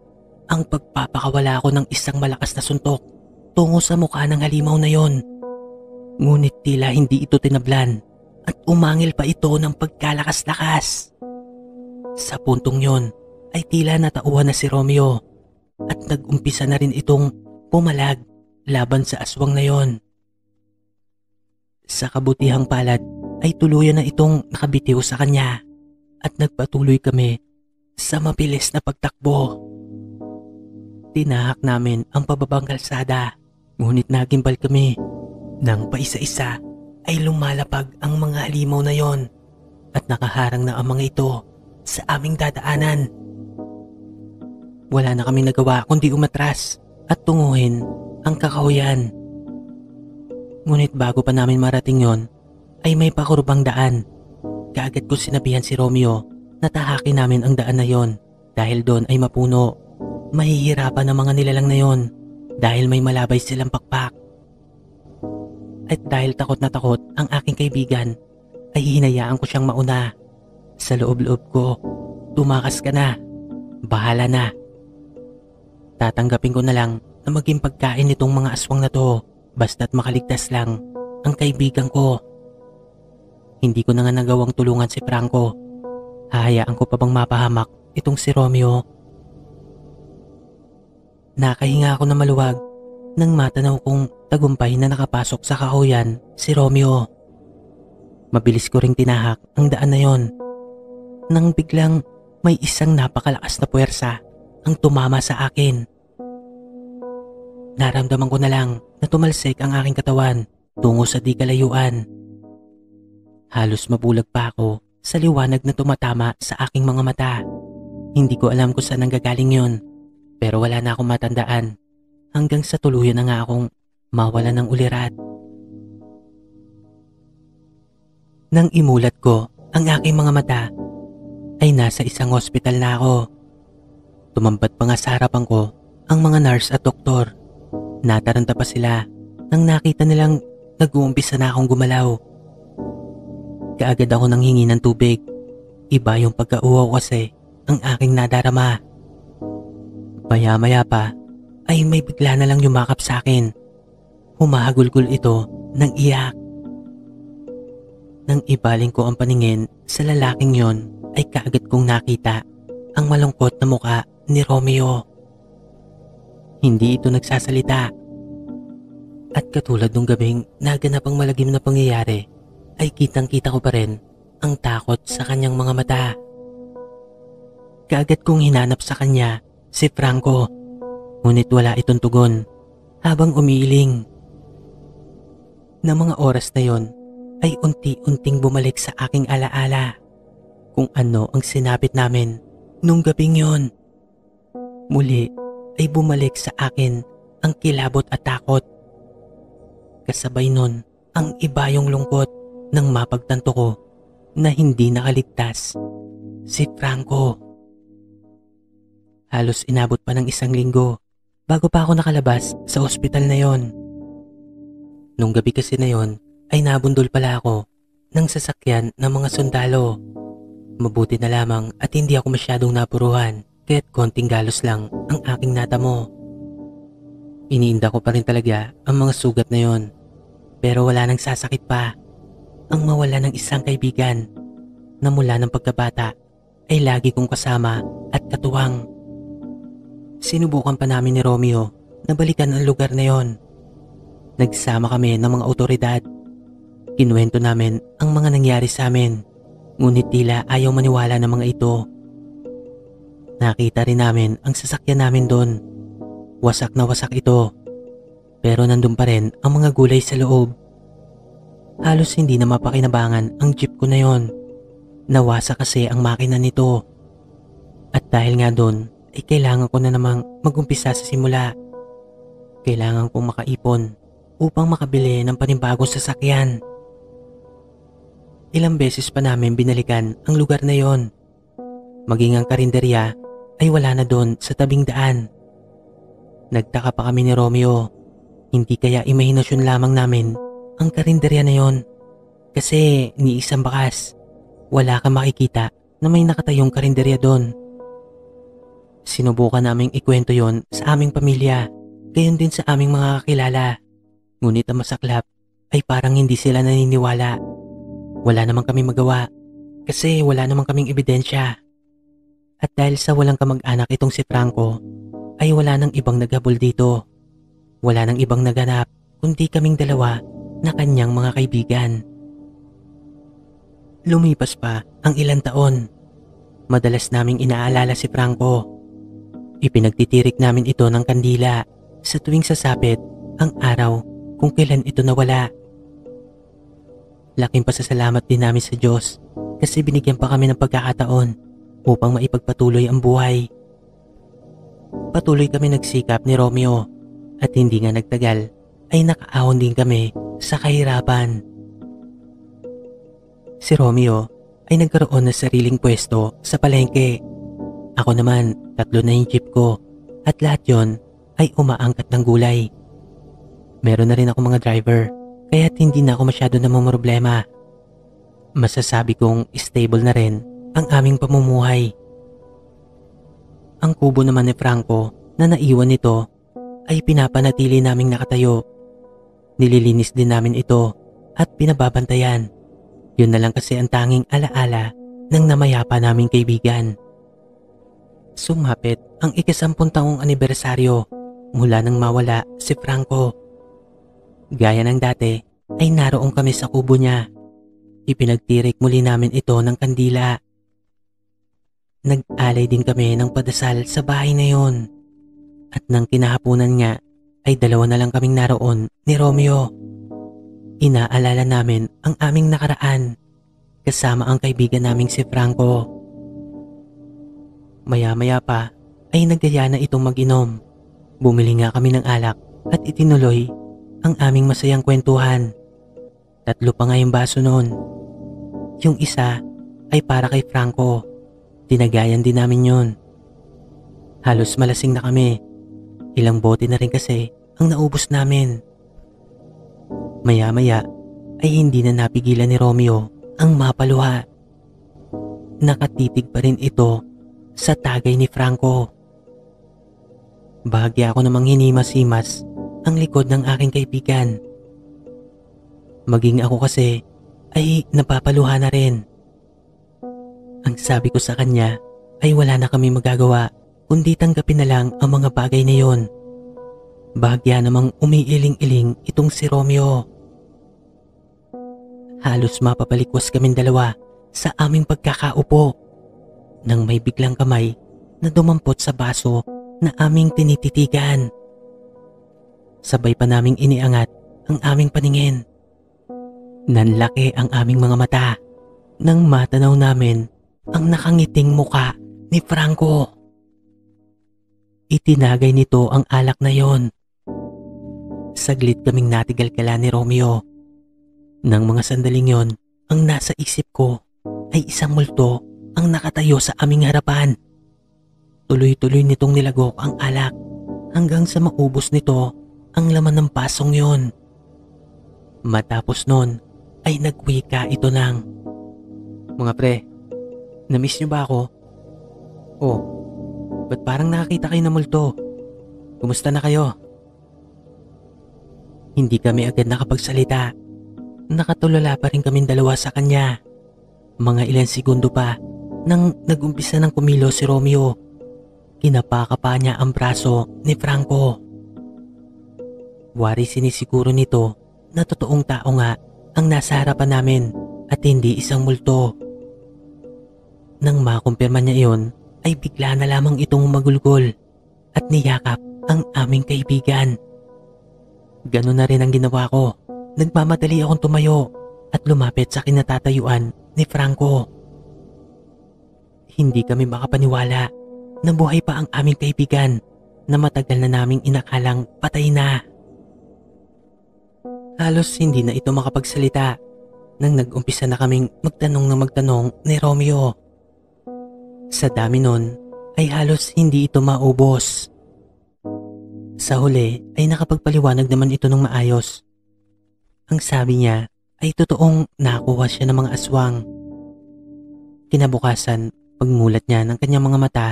ang pagpapakawala ko ng isang malakas na suntok tungo sa mukha ng halimaw na yon. Ngunit tila hindi ito tinablan at umangil pa ito ng pagkalakas-lakas. Sa puntong yon ay tila natauhan na si Romeo at nag-umpisa na rin itong pumalag laban sa aswang na yon. Sa kabutihang palad ay tuluyan na itong nakabitiw sa kanya at nagpatuloy kami sa mabilis na pagtakbo. Tinahak namin ang pababang kalsada, ngunit nagimbal kami. Nang paisa-isa ay lumalapag ang mga halimaw na yon at nakaharang na ang mga ito sa aming dadaanan. Wala na kaming nagawa kundi umatras at tunguhin ang kakahuyan. Ngunit bago pa namin marating yon ay may pakurbang daan. Kaagad ko sinabihan si Romeo na tahakin namin ang daan na yon dahil doon ay mapuno. Mahihirapan ang mga nilalang na yon dahil may malabay silang pakpak. At dahil takot na takot ang aking kaibigan ay hinayaan ko siyang mauna. Sa loob-loob ko, tumakas ka na, bahala na. Tatanggapin ko na lang na maging pagkain nitong mga aswang na to basta't makaligtas lang ang kaibigan ko. Hindi ko na nga nagawang tulungan si Franco. Hahayaan ko pa bang mapahamak itong si Romeo? Nakahinga ako na maluwag nang matanaw kong tagumpay na nakapasok sa kahuyan si Romeo. Mabilis ko ring tinahak ang daan na yon nang biglang may isang napakalakas na puwersa ang tumama sa akin. Naramdaman ko na lang na tumalsik ang aking katawan tungo sa di kalayuan. Halos mabulag pa ako sa liwanag na tumatama sa aking mga mata. Hindi ko alam kung saan nanggagaling yon, pero wala na akong matandaan hanggang sa tuluyan na nga akong mawala ng ulirat. Nang imulat ko ang aking mga mata, ay nasa isang ospital na ako. Tumambat pa nga sa harapan ko ang mga nurse at doktor. Nataranta pa sila nang nakita nilang nag-uumpisa na akong gumalaw. Kaagad ako nang hingi ng tubig. Iba yung pagkauhaw kasi ang aking nadarama. Maya-maya pa ay may bigla na lang yumakap sa akin. Humahagulgol ito ng iyak. Nang ibaling ko ang paningin sa lalaking yon ay kaagad kong nakita ang malungkot na muka ni Romeo. Hindi ito nagsasalita. At katulad nung gabing naganap ang malagim na pangyayari ay kitang-kita ko pa rin ang takot sa kanyang mga mata. Kaagad kong hinanap sa kanya si Franco, ngunit wala itong tugon habang umiiling. Na mga oras na yon ay unti-unting bumalik sa aking alaala kung ano ang sinapit namin nung gabing yon. Muli ay bumalik sa akin ang kilabot at takot. Kasabay nun ang iba yung lungkot nang mapagtanto ko na hindi nakaligtas si Franco. Halos inabot pa ng 1 linggo bago pa ako nakalabas sa ospital na yon. Nung gabi kasi na yon ay nabundol pala ako ng sasakyan ng mga sundalo. Mabuti na lamang at hindi ako masyadong napuruhan kaya't konting galos lang ang aking natamo. Iniinda ko pa rin talaga ang mga sugat na yon. Pero wala nang sasakit pa ang mawala ng isang kaibigan na mula ng pagkabata ay lagi kong kasama at katuwang. Sinubukan pa namin ni Romeo na balikan ang lugar na yon. Nagsama kami ng mga otoridad. Kinuwento namin ang mga nangyari sa amin, ngunit tila ayaw maniwala ng mga ito. Nakita rin namin ang sasakyan namin doon. Wasak na wasak ito, pero nandun pa rin ang mga gulay sa loob. Halos hindi na mapakinabangan ang jeep ko na yon. Nawasa kasi ang makina nito. At dahil nga doon, ay kailangan ko na namang magumpisa sa simula. Kailangan kong makaipon upang makabili ng panibagong sasakyan. Ilang beses pa namin binalikan ang lugar na yon. Maging ang karinderya ay wala na doon sa tabing daan. Nagtaka pa kami ni Romeo. Hindi kaya imahinasyon lamang namin ang karinderya na yon. Kasi ni isang bakas, wala kang makikita na may nakatayong karinderya doon. Sinubukan naming ikwento yon sa aming pamilya, gayon din sa aming mga kakilala. Ngunit ang masaklap ay parang hindi sila naniniwala. Wala namang kami magawa kasi wala namang kaming ebidensya. At dahil sa walang kamag-anak itong si Franco, ay wala nang ibang naghabol dito. Wala nang ibang naganap kundi kaming dalawa na kanyang mga kaibigan. Lumipas pa ang ilang taon. Madalas naming inaalala si Franco. Ipinagtitirik namin ito ng kandila sa tuwing sasapit ang araw kung kailan ito nawala. Laking pasasalamat din namin sa Diyos kasi binigyan pa kami ng pagkakataon upang maipagpatuloy ang buhay. Patuloy kami nagsikap ni Romeo at hindi nga nagtagal ay nakaahon din kami sa kahirapan. Si Romeo ay nagkaroon ng sariling pwesto sa palengke. Ako naman, 3 na yung jeep ko at lahat yon ay umaangkat ng gulay. Meron na rin ako mga driver kaya't hindi na ako masyado namumroblema. Masasabi kong stable na rin ang aming pamumuhay. Ang kubo naman ni Franco na naiwan nito ay pinapanatili naming nakatayo. Nililinis din namin ito at pinababantayan. Yun na lang kasi ang tanging alaala ng namayapa naming kaibigan. Sumapit ang 10 taong anibersaryo mula nang mawala si Franco. Gaya ng dati ay naroon kami sa kubo niya. Ipinagtirik muli namin ito ng kandila. Nag-alay din kami ng padasal sa bahay na yon. At nang kinahapunan nga ay 2 na lang kaming naroon ni Romeo. Inaalala namin ang aming nakaraan kasama ang kaibigan naming si Franco. Maya-maya pa ay nagdaya na itong mag-inom. Bumili nga kami ng alak at itinuloy ang aming masayang kwentuhan. 3 pa nga yung baso noon. Yung isa ay para kay Franco Tinagayan din namin yon. Halos malasing na kami. Ilang bote na rin kasi ang naubos namin. Maya-maya ay hindi na napigilan ni Romeo ang mapaluha. Nakatitig pa rin ito sa tagay ni Franco. Bahagya ako namang hinimas-himas ang likod ng aking kaibigan. Maging ako kasi ay napapaluha na rin. Ang sabi ko sa kanya ay wala na kami magagawa kundi tanggapin na lang ang mga bagay na yon. Bahagya namang umiiling-iling itong si Romeo. Halos mapapalikwas kaming dalawa sa aming pagkakaupo nang may biglang kamay na dumampot sa baso na aming tinititigan. Sabay pa naming iniangat ang aming paningin. Nanlaki ang aming mga mata nang matanaw namin ang nakangiting muka ni Franco. Itinagay nito ang alak na yon. Saglit kaming natigal-kala ni Romeo. Nang mga sandaling yon, ang nasa isip ko ay isang multo ang nakatayo sa aming harapan. Tuloy-tuloy nitong nilagok ang alak hanggang sa maubos nito ang laman ng pasong yon. Matapos nun ay nagwika ito ng, "Mga pre, na-miss niyo ba ako? Oh, ba't parang nakakita kayo ng multo? Kumusta na kayo?" Hindi kami agad nakapagsalita. Nakatulala pa rin kaming dalawa sa kanya. Mga ilang segundo pa nang nag-umpisa ng kumilo si Romeo. Kinapaka pa niya ang braso ni Franco. Wari sinisiguro nito na totoong tao nga ang nasa harapan namin at hindi isang multo. Nang makumpirma niya iyon ay bigla na lamang itong magulgol at niyakap ang aming kaibigan. Ganon na rin ang ginawa ko. Nagmamadali akong tumayo at lumapit sa kinatatayuan ni Franco. Hindi kami makapaniwala na buhay pa ang aming kaibigan na matagal na naming inakalang patay na. Halos hindi na ito makapagsalita nang nag-umpisa na kaming magtanong ni Romeo. Sa dami nun ay halos hindi ito maubos. Sa huli ay nakapagpaliwanag naman ito ng maayos. Ang sabi niya ay totoong nakuha siya ng mga aswang. Kinabukasan, pagmulat niya ng kanyang mga mata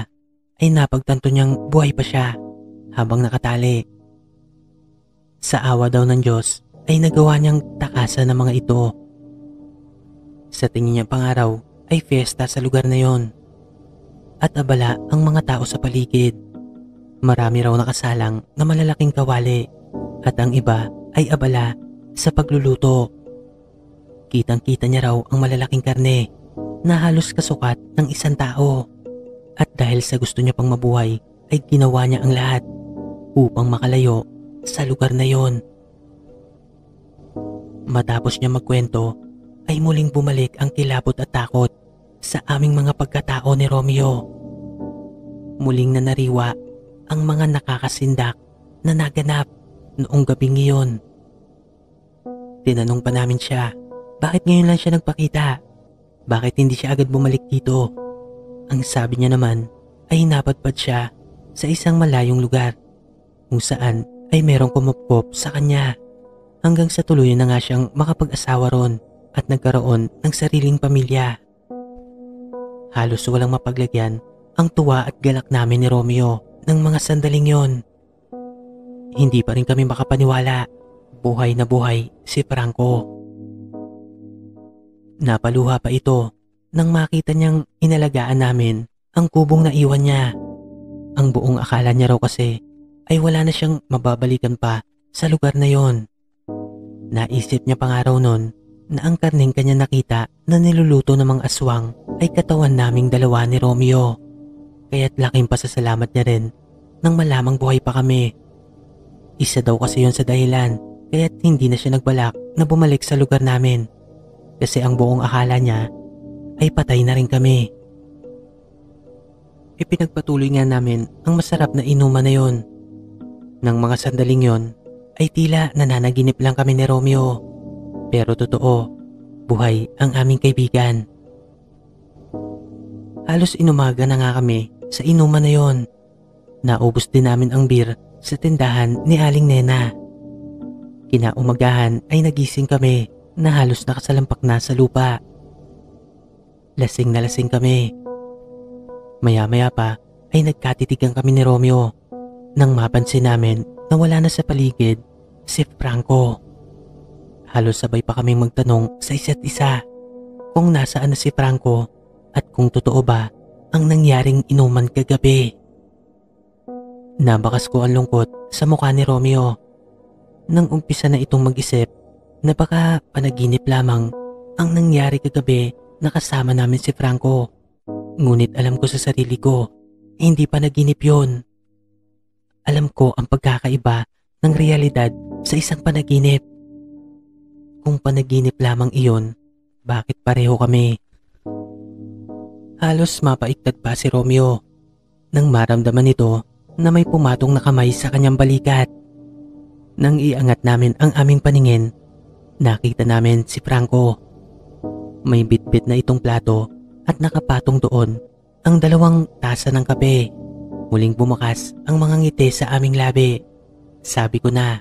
ay napagtanto niyang buhay pa siya habang nakatali. Sa awa daw ng Diyos ay nagawa niyang takasan ng mga ito. Sa tingin niya pangaraw ay fiesta sa lugar na yon. At abala ang mga tao sa paligid. Marami raw nakasalang na malalaking kawali at ang iba ay abala sa pagluluto. Kitang-kita niya raw ang malalaking karne na halos kasukat ng isang tao. At dahil sa gusto niya pang mabuhay ay ginawa niya ang lahat upang makalayo sa lugar na yon. Matapos niya magkwento ay muling bumalik ang kilabot at takot sa aming mga pagkatao ni Romeo. Muling nanariwa ang mga nakakasindak na naganap noong gabing iyon. Tinanong pa namin siya, bakit ngayon lang siya nagpakita? Bakit hindi siya agad bumalik dito? Ang sabi niya naman ay napadpad siya sa isang malayong lugar kung saan ay merong kumupkop sa kanya hanggang sa tuluyan na nga siyang makapag-asawa ron at nagkaroon ng sariling pamilya. Halos walang mapaglagyan ang tuwa at galak namin ni Romeo ng mga sandaling yon. Hindi pa rin kami makapaniwala. Buhay na buhay si Franco. Napaluha pa ito nang makita niyang inalagaan namin ang kubong na iwan niya. Ang buong akala niya raw kasi ay wala na siyang mababalikan pa sa lugar na yon. Naisip niya pa nga raw nun na ang karneng kanya nakita na niluluto ng mga aswang ay katawan naming dalawa ni Romeo. Kaya't laking pasasalamat niya rin nang malamang buhay pa kami. Isa daw kasi yon sa dahilan kaya't hindi na siya nagbalak na bumalik sa lugar namin kasi ang buong akala niya ay patay na rin kami. Ipinagpatuloy nga namin ang masarap na inuman na yon. Nang mga sandaling yon ay tila nananaginip lang kami ni Romeo. Pero totoo, buhay ang aming kaibigan. Halos inumaga na nga kami sa inuman na yon. Naubos din namin ang beer sa tindahan ni Aling Nena. Kinaumagahan ay nagising kami na halos nakasalampak na sa lupa. Lasing na lasing kami. Maya-maya pa ay nagkatitigan kami ni Romeo nang mapansin namin na wala na sa paligid si Franco. Halos sabay pa kaming magtanong sa isa't isa kung nasaan na si Franco at kung totoo ba ang nangyaring inuman kagabi. Nabakas ko ang lungkot sa mukha ni Romeo nang umpisa na itong mag-isip na baka panaginip lamang ang nangyari kagabi na kasama namin si Franco. Ngunit alam ko sa sarili ko, hindi panaginip yon. Alam ko ang pagkakaiba ng realidad sa isang panaginip. Kung panaginip lamang iyon, bakit pareho kami? Halos mapaiktad pa si Romeo nang maramdaman nito na may pumatong na kamay sa kanyang balikat. Nang iangat namin ang aming paningin, nakita namin si Franco. May bitbit na itong plato at nakapatong doon ang 2 tasa ng kape. Muling bumakas ang mga ngiti sa aming labi. Sabi ko na,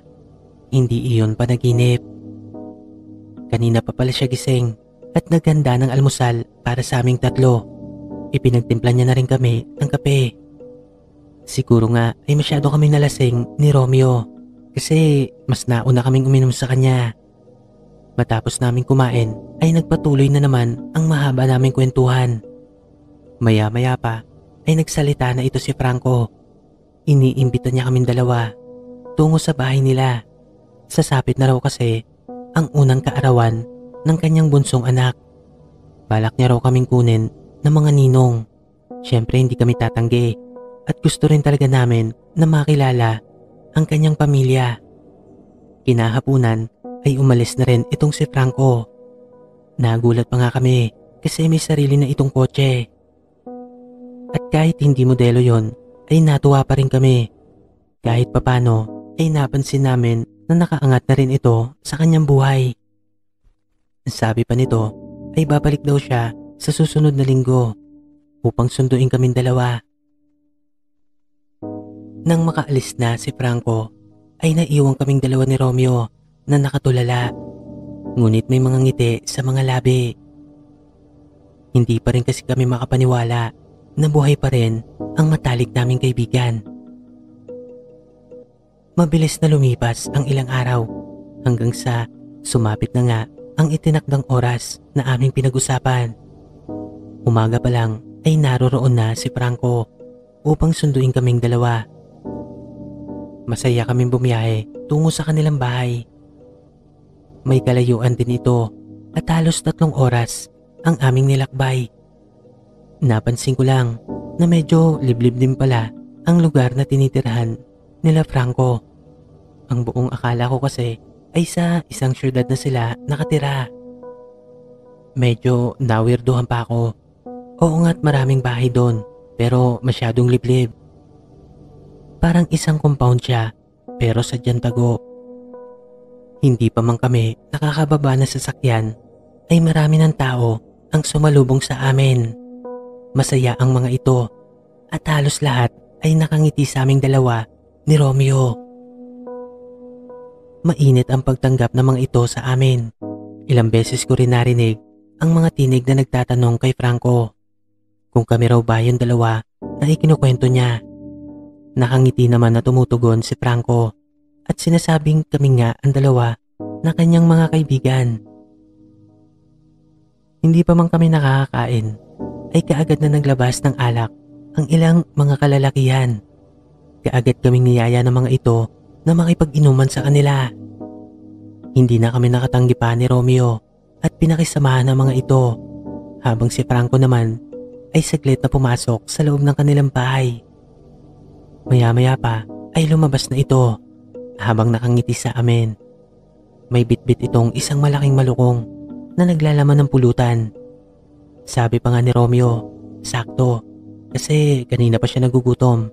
hindi iyon panaginip. Kanina pa pala siya gising at naghanda ng almusal para sa aming 3. Ipinagtimpla niya na rin kami ng kape. Siguro nga ay masyado kaming nalasing ni Romeo kasi mas nauna kaming uminom sa kanya. Matapos naming kumain ay nagpatuloy na naman ang mahaba naming kwentuhan. Maya-maya pa ay nagsalita na ito si Franco. Iniimbita niya kaming 2 tungo sa bahay nila. Sasapit na raw kasi ang unang kaarawan ng kanyang bunsong anak. Balak niya raw kaming kunin ng mga ninong. Siyempre hindi kami tatanggi at gusto rin talaga namin na makilala ang kanyang pamilya. Kinahapunan ay umalis na rin itong si Franco. Nagulat pa nga kami kasi may sarili na itong kotse. At kahit hindi modelo yon, ay natuwa pa rin kami. Kahit papano ay napansin namin na nakaangat na rin ito sa kanyang buhay. Sabi pa nito ay babalik daw siya sa susunod na linggo upang sunduin kaming 2. Nang makaalis na si Franco ay naiwang kaming 2 ni Romeo na nakatulala. Ngunit may mga ngiti sa mga labi. Hindi pa rin kasi kami makapaniwala na buhay pa rin ang matalik naming kaibigan. Mabilis na lumipas ang ilang araw hanggang sa sumapit na nga ang itinakdang oras na aming pinag-usapan. Umaga pa lang ay naroroon na si Franco upang sunduin kaming 2. Masaya kaming bumiyahe tungo sa kanilang bahay. May kalayuan din ito at halos 3 oras ang aming nilakbay. Napansin ko lang na medyo liblib din pala ang lugar na tinitirahan nila Franco. Ang buong akala ko kasi ay sa isang syudad na sila nakatira. Medyo nawirduhan pa ako. Oo nga't maraming bahay doon pero masyadong liblib. Parang isang compound siya pero sadyang tago. Hindi pa man kami nakakababa na sasakyan ay marami ng tao ang sumalubong sa amin. Masaya ang mga ito at halos lahat ay nakangiti sa aming 2 ni Romeo. Mainit ang pagtanggap ng mga ito sa amin. Ilang beses ko rin narinig ang mga tinig na nagtatanong kay Franco kung kami raw ba yung 2 na ikinukwento niya. Nakangiti naman na tumutugon si Franco at sinasabing kami nga ang 2 na kanyang mga kaibigan. Hindi pa man kami nakakakain ay kaagad na naglabas ng alak ang ilang mga kalalakihan. Kaagad kaming niyaya ng mga ito na makipag-inuman sa kanila. Hindi na kami nakatanggi pa ni Romeo at pinakisamahan ng mga ito habang si Franco naman ay saglit na pumasok sa loob ng kanilang bahay. Maya-maya pa ay lumabas na ito habang nakangiti sa amin. May bitbit itong isang malaking malukong na naglalaman ng pulutan. Sabi pa nga ni Romeo, sakto kasi kanina pa siya nagugutom.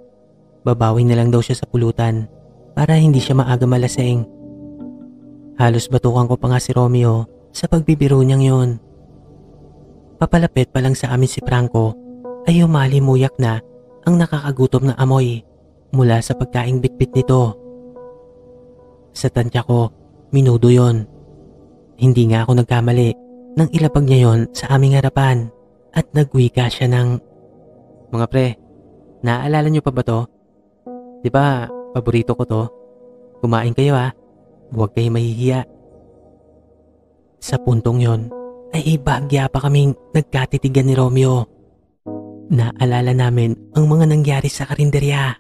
Babawin na lang daw siya sa pulutan para hindi siya maaga malasing. Halos batukan ko pa nga si Romeo sa pagbibiro niyang yun. Papalapit pa lang sa amin si Franco ay umalimuyak na ang nakakagutom na amoy mula sa pagkaing bitbit nito. Sa tansya ko, minudo yon. Hindi nga ako nagkamali nang ilapag niya yon sa aming harapan at nagwika siya ng, "Mga pre, naaalala niyo pa ba to? Di ba paborito ko to? Kumain kayo ha, huwag kayo mahihiya." Sa puntong yon ay ibahagya pa kaming nagkatitigan ni Romeo. Naalala namin ang mga nangyari sa karinderya.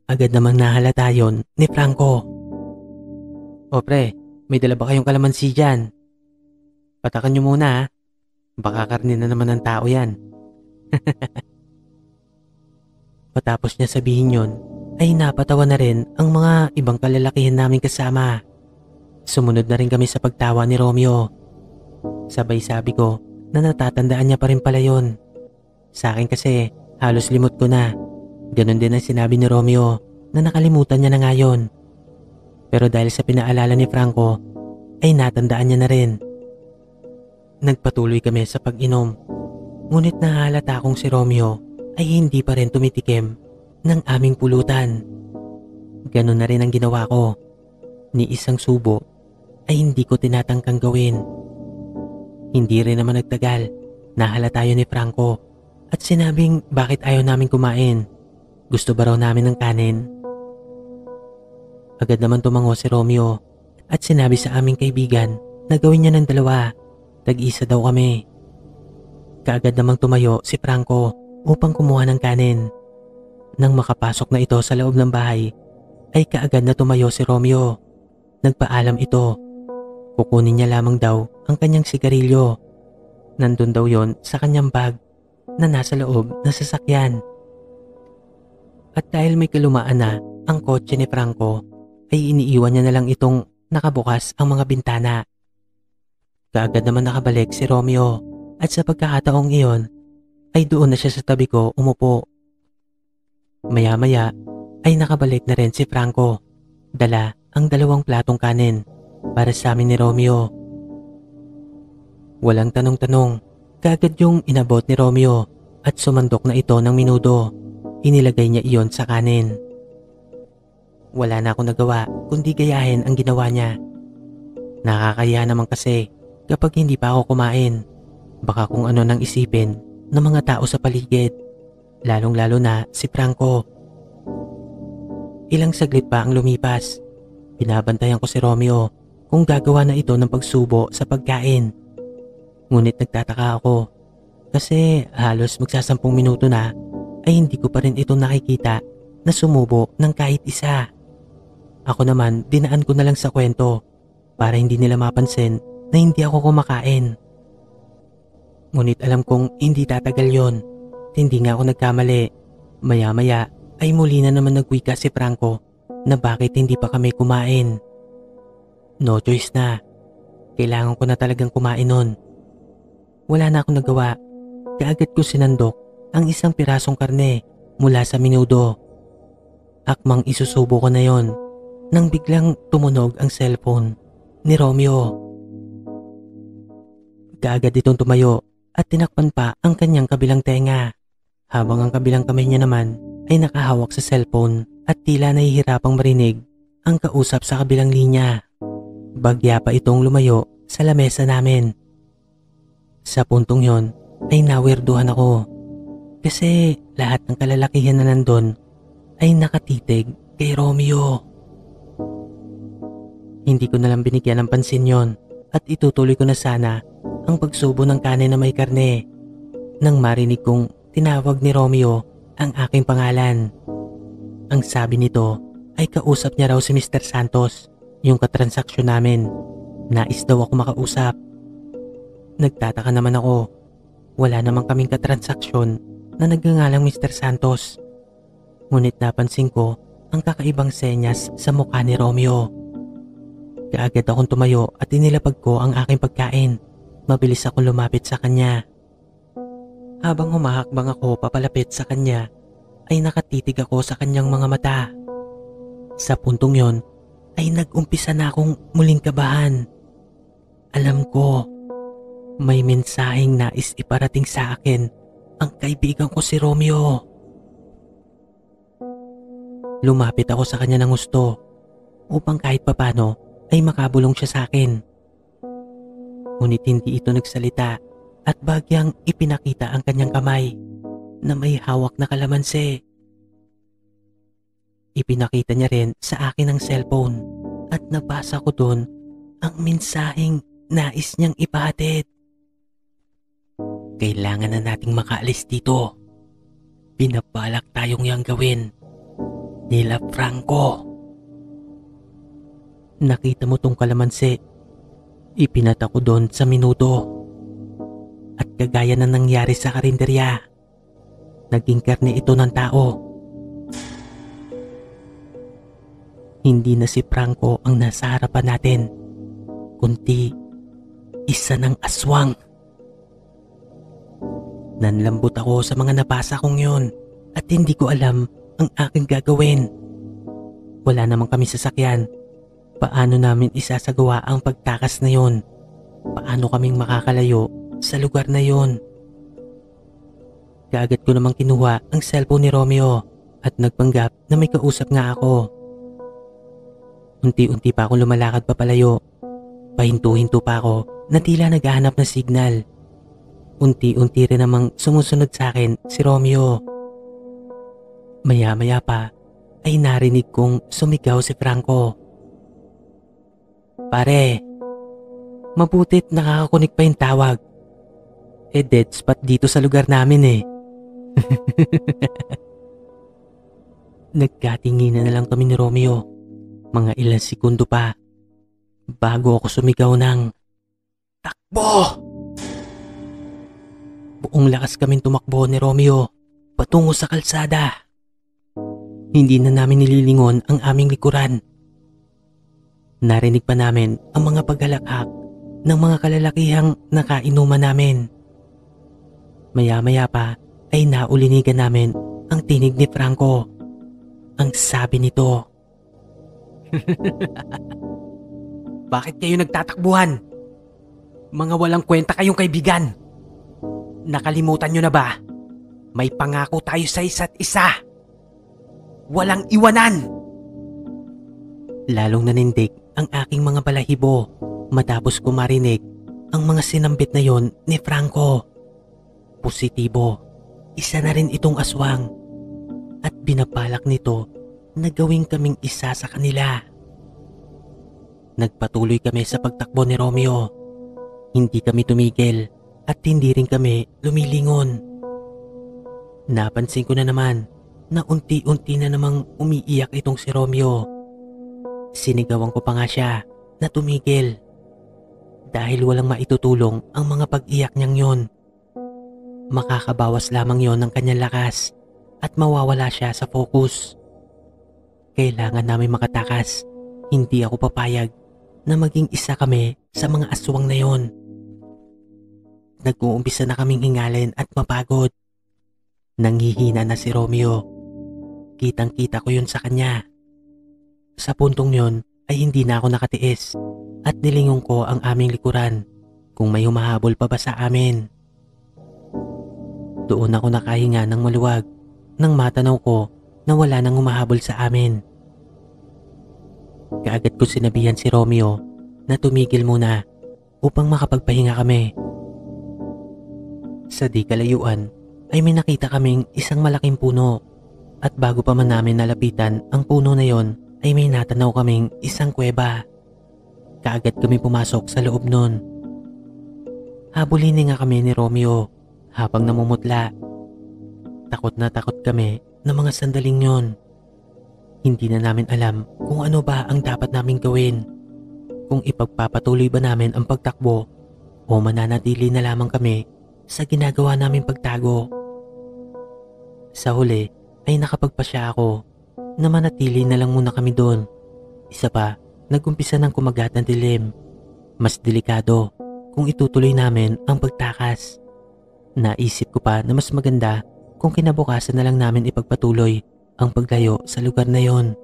Agad namang nahalata yon ni Franco. "O pre, may dala ba kayong kalamansi dyan? Patakan nyo muna ha, baka karne na naman ng tao yan." Matapos niya sabihin yon, ay napatawa na rin ang mga ibang kalalakihan naming kasama. Sumunod na rin kami sa pagtawa ni Romeo. Sabay sabi ko na natatandaan niya pa rin pala yon. Sa akin kasi halos limot ko na. Ganon din ang sinabi ni Romeo na nakalimutan niya na nga yun. Pero dahil sa pinaalala ni Franco ay natandaan niya na rin. Nagpatuloy kami sa pag-inom. Ngunit nahalata kong si Romeo ay hindi pa rin tumitikim ng aming pulutan. Ganon na rin ang ginawa ko. Ni isang subo ay hindi ko tinatangkang gawin. Hindi rin naman nagtagal, nahalata yun ni Franco at sinabing bakit ayaw namin kumain. Gusto ba raw namin ng kanin? Agad naman tumango si Romeo at sinabi sa aming kaibigan na gawin niya ng dalawa. Tag-isa daw kami. Kaagad namang tumayo si Franco upang kumuha ng kanin. Nang makapasok na ito sa loob ng bahay, ay kaagad na tumayo si Romeo. Nagpaalam ito. Kukunin niya lamang daw ang kanyang sigarilyo. Nandun daw yon sa kanyang bag na nasa loob ng sasakyan. At dahil may kalumaan na ang kotse ni Franco, ay iniiwan niya na lang itong nakabukas ang mga bintana. Kaagad naman nakabalik si Romeo at sa pagkakataong iyon ay doon na siya sa tabi ko umupo. Maya-maya ay nakabalik na rin si Franco. Dala ang 2 platong kanin para sa amin ni Romeo. Walang tanong-tanong, kaagad yung inabot ni Romeo at sumandok na ito ng minudo. Inilagay niya iyon sa kanin. Wala na akong nagawa kundi gayahin ang ginawa niya. Nakakaya naman kasi kapag hindi pa ako kumain, baka kung ano nang isipin ng mga tao sa paligid, lalong-lalo na si Franco. Ilang saglit pa ang lumipas. Binabantayan ko si Romeo kung gagawa na ito ng pagsubo sa pagkain. Ngunit nagtataka ako kasi halos magsasampung minuto na ay hindi ko pa rin ito nakikita na sumubo ng kahit isa. Ako naman dinaan ko na lang sa kwento para hindi nila mapansin na hindi ako kumakain. Ngunit alam kong hindi tatagal yon. Hindi nga ako nagkamali. Maya-maya ay muli na naman nagwika si Franco na bakit hindi pa kami kumain. No choice na. Kailangan ko na talagang kumain nun. Wala na akong nagawa. Kaagad ko sinandok ang isang pirasong karne mula sa minudo. Akmang isusubo ko na yon nang biglang tumunog ang cellphone ni Romeo. Kaagad itong tumayo at tinakpan pa ang kanyang kabilang tenga, habang ang kabilang kamay niya naman ay nakahawak sa cellphone at tila nahihirapang marinig ang kausap sa kabilang linya. Bagya pa itong lumayo sa lamesa namin. Sa puntong yon ay nawirduhan ako kasi lahat ng kalalakihan na nandun ay nakatitig kay Romeo. Hindi ko nalang binigyan ng pansin yon at itutuloy ko na sana ang pagsubo ng kanin na may karne nang marinig kong tinawag ni Romeo ang aking pangalan. Ang sabi nito ay kausap niya raw si Mr. Santos, yung katransaksyon namin. Nais daw ako makausap. Nagtataka naman ako. Wala namang kaming katransaksyon na nagngangalang Mr. Santos. Ngunit napansin ko ang kakaibang senyas sa mukha ni Romeo. Kaagad akong tumayo at inilapag ko ang aking pagkain. Mabilis akong lumapit sa kanya. Habang humahakbang ako papalapit sa kanya, ay nakatitig ako sa kanyang mga mata. Sa puntong yon, ay nag-umpisa na akong muling kabahan. Alam ko, may mensaheng nais iparating sa akin ang kaibigan ko si Romeo. Lumapit ako sa kanya ng gusto upang kahit papano ay makabulong siya sa akin. Ngunit hindi ito nagsalita at bagyang ipinakita ang kanyang kamay na may hawak na kalamansi. Ipinakita niya rin sa akin ang cellphone at nabasa ko doon ang mensaheng nais niyang ipahatid. Kailangan na nating makaalis dito. Pinabalak tayong yang gawin nila Franco. Nakita mo tong kalamansi. Ipinata ko doon sa minuto. At kagaya na nangyari sa karinderya, naging karne ito ng tao. Hindi na si Franco ang nasa harapan natin, kundi isa ng aswang. Nanlambot ako sa mga nabasa kong yun at hindi ko alam ang aking gagawin. Wala namang kami sasakyan. Paano namin isasagawa ang pagtakas na yon? Paano kaming makakalayo sa lugar na yon? Kaagad ko namang kinuha ang cellphone ni Romeo at nagpanggap na may kausap nga ako. Unti-unti pa akong lumalakad papalayo. Pahinto-hinto pa ako na tila naghahanap ng signal. Unti-unti rin namang sumusunod sa akin si Romeo. Maya-maya pa ay narinig kong sumigaw si Franco. Pare, mabutit nakakakunik pa yung tawag. Dead spot dito sa lugar namin eh. Nagkatinginan na lang kami ni Romeo. Mga ilang segundo pa bago ako sumigaw ng takbo! Buong lakas kaming tumakbo ni Romeo patungo sa kalsada. Hindi na namin nililingon ang aming likuran. Narinig pa namin ang mga paghalakhak ng mga kalalakihang nakainuman namin. Maya-maya pa ay naulinigan namin ang tinig ni Franco. Ang sabi nito, bakit kayo nagtatakbuhan? Mga walang kwenta kayong kaibigan. Nakalimutan nyo na ba? May pangako tayo sa isa't isa. Walang iwanan. Lalong nanindig ang aking mga balahibo matapos ko marinig ang mga sinambit na yon ni Franco. Positibo, isa na rin itong aswang at binabalak nito na gawing kaming isa sa kanila. Nagpatuloy kami sa pagtakbo ni Romeo. Hindi kami tumigil at hindi rin kami lumilingon. Napansin ko na naman na unti-unti na namang umiiyak itong si Romeo. Sinigawan ko pa nga siya na tumigil dahil walang maitutulong ang mga pag-iyak niyang yon. Makakabawas lamang yon ng kanyang lakas at mawawala siya sa focus. Kailangan namin makatakas. Hindi ako papayag na maging isa kami sa mga aswang na yon. Nag-uumpisa na kaming hingalin at mapagod. Nanghihina na si Romeo. Kitang-kita ko yun sa kanya. Sa puntong yon ay hindi na ako nakatiis at nilingon ko ang aming likuran kung may humahabol pa ba sa amin. Doon ako nakahinga ng maluwag nang matanaw ko na wala nang humahabol sa amin. Kaagad ko sinabihan si Romeo na tumigil muna upang makapagpahinga kami. Sa di kalayuan ay may nakita kaming isang malaking puno at bago pa man namin nalapitan ang puno na yon ay may natanaw kaming isang kuweba. Kaagad kami pumasok sa loob nun. Habulin nga kami ni Romeo habang namumutla. Takot na takot kami ng mga sandaling yon. Hindi na namin alam kung ano ba ang dapat naming gawin. Kung ipagpapatuloy ba namin ang pagtakbo o mananatili na lamang kami sa ginagawa naming pagtago. Sa huli ay nakapagpasya ako na manatili na lang muna kami doon. Isa pa, nagumpisa ng kumagat ang dilim. Mas delikado kung itutuloy namin ang pagtakas. Naisip ko pa na mas maganda kung kinabukasan na lang namin ipagpatuloy ang paglayo sa lugar na yon.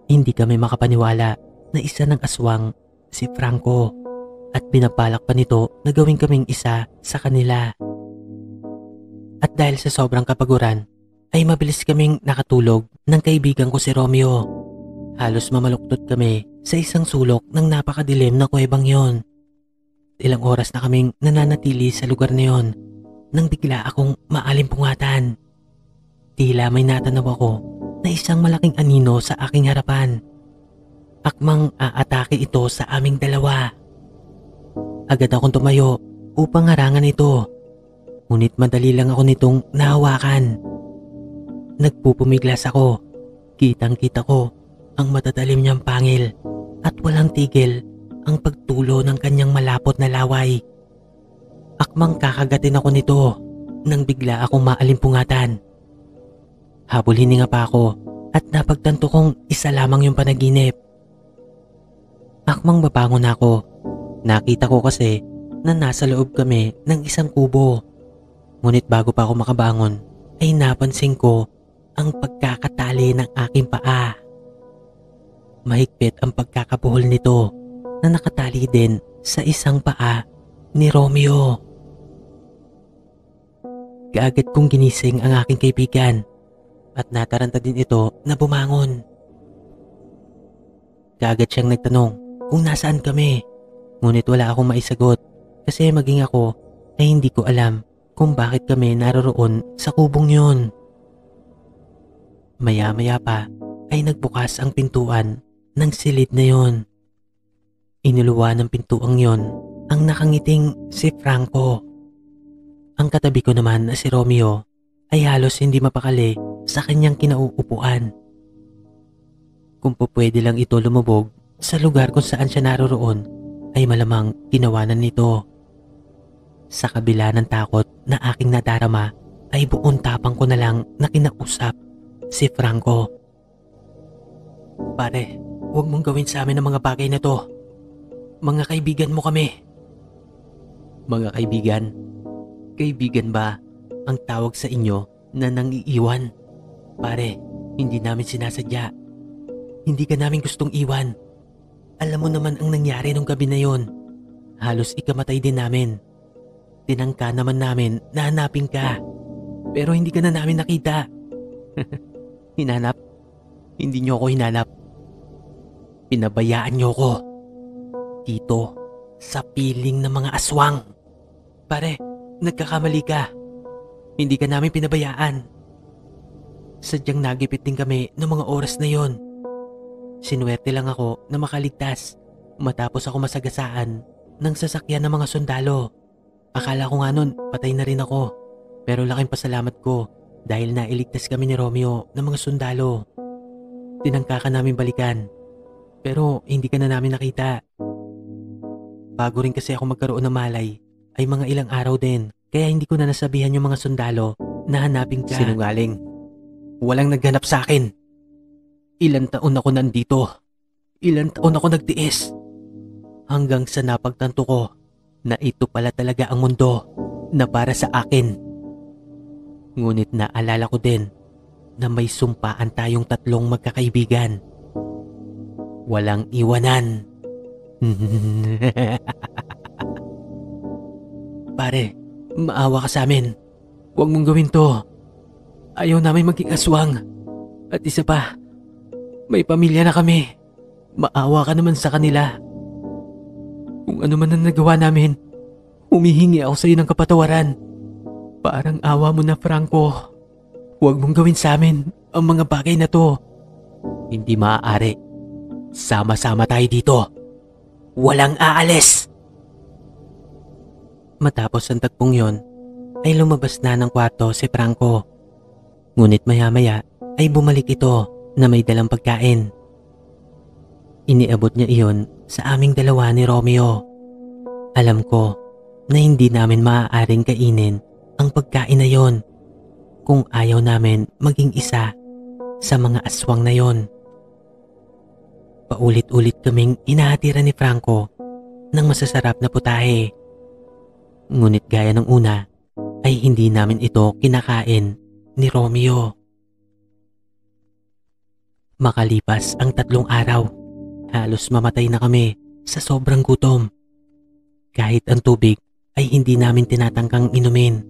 Hindi kami makapaniwala na isa ng aswang si Franco at binabalak pa nito na gawin kaming isa sa kanila. At dahil sa sobrang kapaguran, ay mabilis kaming nakatulog ng kaibigan ko si Romeo. Halos mamaluktot kami sa isang sulok ng napakadilim na kuwebang yon. Ilang oras na kaming nananatili sa lugar na yon nang bigla akong maalimpungatan. Tila may natanaw ako na isang malaking anino sa aking harapan. Akmang aatake ito sa aming dalawa. Agad akong tumayo upang harangan ito. Ngunit madali lang ako nitong nahawakan. Nagpupumiglas ako. Kitang-kita ko ang matatalim niyang pangil at walang tigil ang pagtulo ng kanyang malapot na laway. Akmang kakagatin ako nito nang bigla akong maalimpungatan. Habol hininga pa ako at napagtanto kong isa lamang yung panaginip. Akmang babangon ako. Nakita ko kasi na nasa loob kami ng isang kubo. Ngunit bago pa ako makabangon ay napansin ko ang pagkakatali ng aking paa. Mahigpit ang pagkakabuhol nito na nakatali din sa isang paa ni Romeo. Kaagad kong ginising ang aking kaibigan at nataranta din ito na bumangon. Kaagad siyang nagtanong kung nasaan kami, ngunit wala akong maisagot kasi maging ako ay hindi ko alam kung bakit kami naroroon sa kubong yun. Maya-maya pa ay nagbukas ang pintuan ng silid na yon. Inuluwa ng pintuang yon ang nakangiting si Franco. Ang katabi ko naman na si Romeo ay halos hindi mapakali sa kanyang kinauupuan. Kung pwede lang ito lumubog sa lugar kung saan siya naroroon ay malamang tinawanan nito. Sa kabila ng takot na aking nadarama ay buong tapang ko na lang na kinausap si Franco. Pare, huwag mong gawin sa amin ang mga bagay na to. Mga kaibigan mo kami. Mga kaibigan? Kaibigan ba ang tawag sa inyo na nangiiwan? Pare, hindi namin sinasadya. Hindi ka namin gustong iwan. Alam mo naman ang nangyari nung gabi na yon. Halos ikamatay din namin. Tinangka naman namin na hanapin ka. Pero hindi ka na namin nakita. Hinanap? Hindi niyo ako hinanap. Pinabayaan niyo ako. Dito, sa piling ng mga aswang. Pare, nagkakamali ka. Hindi ka namin pinabayaan. Sadyang nagipit din kami ng mga oras na yon. Sinuwerte lang ako na makaligtas matapos ako masagasaan ng sasakyan ng mga sundalo. Akala ko nga nun patay na rin ako. Pero laking pasalamat ko dahil nailigtas kami ni Romeo ng mga sundalo. Tinangka ka namin balikan. Pero hindi ka na namin nakita. Bago rin kasi ako magkaroon ng malay ay mga ilang araw din. Kaya hindi ko na nasabihan yung mga sundalo na hanapin ka. Sinungaling. Walang naghanap sa akin. Ilang taon ako nandito. Ilang taon ako nagtiis. Hanggang sa napagtanto ko na ito pala talaga ang mundo na para sa akin. Ngunit naalala ko din na may sumpaan tayong tatlong magkakaibigan. Walang iwanan. Pare, maawa ka sa amin. Huwag mong gawin to. Ayaw namin maging aswang. At isa pa, may pamilya na kami. Maawa ka naman sa kanila. Kung ano man ang nagawa namin, humihingi ako sa iyo ng kapatawaran. Parang awa mo na, Franco. Huwag mong gawin sa amin ang mga bagay na to. Hindi maaari. Sama-sama tayo dito. Walang aalis. Matapos ang tagpong yon, ay lumabas na ng kwarto si Franco. Ngunit maya-maya ay bumalik ito na may dalang pagkain. Iniabot niya iyon sa aming dalawa ni Romeo. Alam ko na hindi namin maaaring kainin ang pagkain na yon kung ayaw namin maging isa sa mga aswang na yon. Paulit-ulit kaming inahatira ni Franco ng masasarap na putahe. Ngunit gaya ng una ay hindi namin ito kinakain ni Romeo. Makalipas ang 3 araw, halos mamatay na kami sa sobrang gutom. Kahit ang tubig ay hindi namin tinatangkang inumin.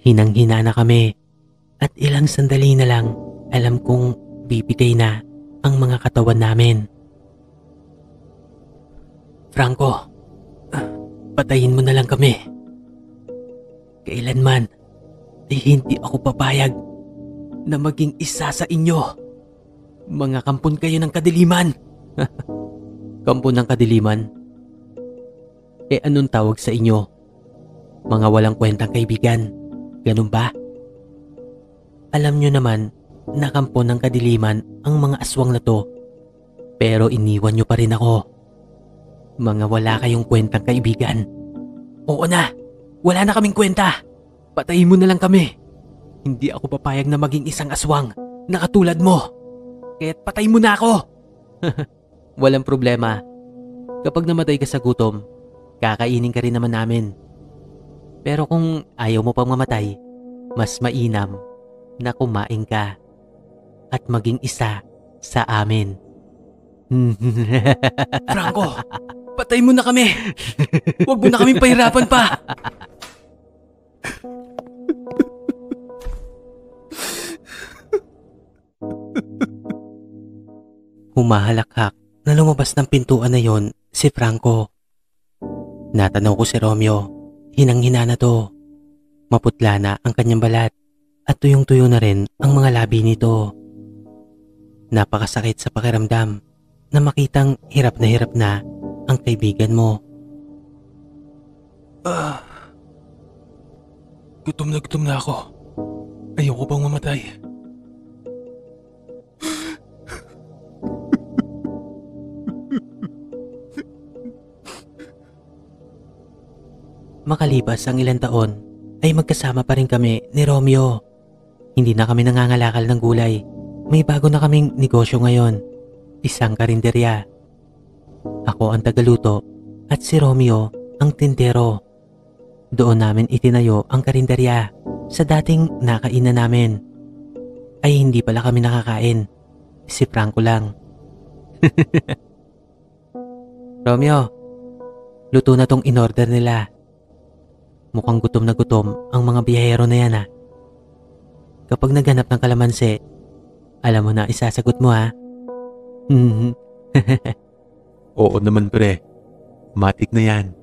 Hinang-hina na kami at ilang sandali na lang alam kong bibigay na ang mga katawan namin. Franco, patayin mo na lang kami. Kailanman ay hindi ako papayag na maging isa sa inyo. Mga kampon kayo ng kadiliman. Kampon ng kadiliman? Anong tawag sa inyo? Mga walang kwentang kaibigan. Ganun ba? Alam nyo naman na kampon ng kadiliman ang mga aswang na to. Pero iniwan nyo pa rin ako. Mga wala kayong kwentang kaibigan. Oo na, wala na kaming kwenta. Patayin mo na lang kami. Hindi ako papayag na maging isang aswang na katulad mo. Kaya't patay mo na ako. Walang problema. Kapag namatay ka sa gutom, kakainin ka rin naman namin. Pero kung ayaw mo pang mamatay, mas mainam na kumain ka at maging isa sa amin. Franco, patay mo na kami. Huwag mo na kaming pahirapan pa. Humahalakhak na lumabas ng pintuan na yon si Franco. Natanaw ko si Romeo. Hinang-hina na to. Maputla na ang kanyang balat at tuyong-tuyo na rin ang mga labi nito. Napakasakit sa pakiramdam na makitang hirap na ang kaibigan mo. Gutom na ako. Ayoko pang mamatay. Makalipas ang ilang taon ay magkasama pa rin kami ni Romeo. Hindi na kami nangangalakal ng gulay. May bago na kaming negosyo ngayon. Isang karinderya. Ako ang tagaluto at si Romeo ang tindero. Doon namin itinayo ang karinderya sa dating nakainan namin. Ay hindi pala kami nakakain. Si Franco lang. Romeo, luto na tong in-order nila. Mukhang gutom na gutom ang mga biyahero na yan Kapag naghanap ng kalamansi, alam mo na isasagot mo Oo naman pre. Matik na yan.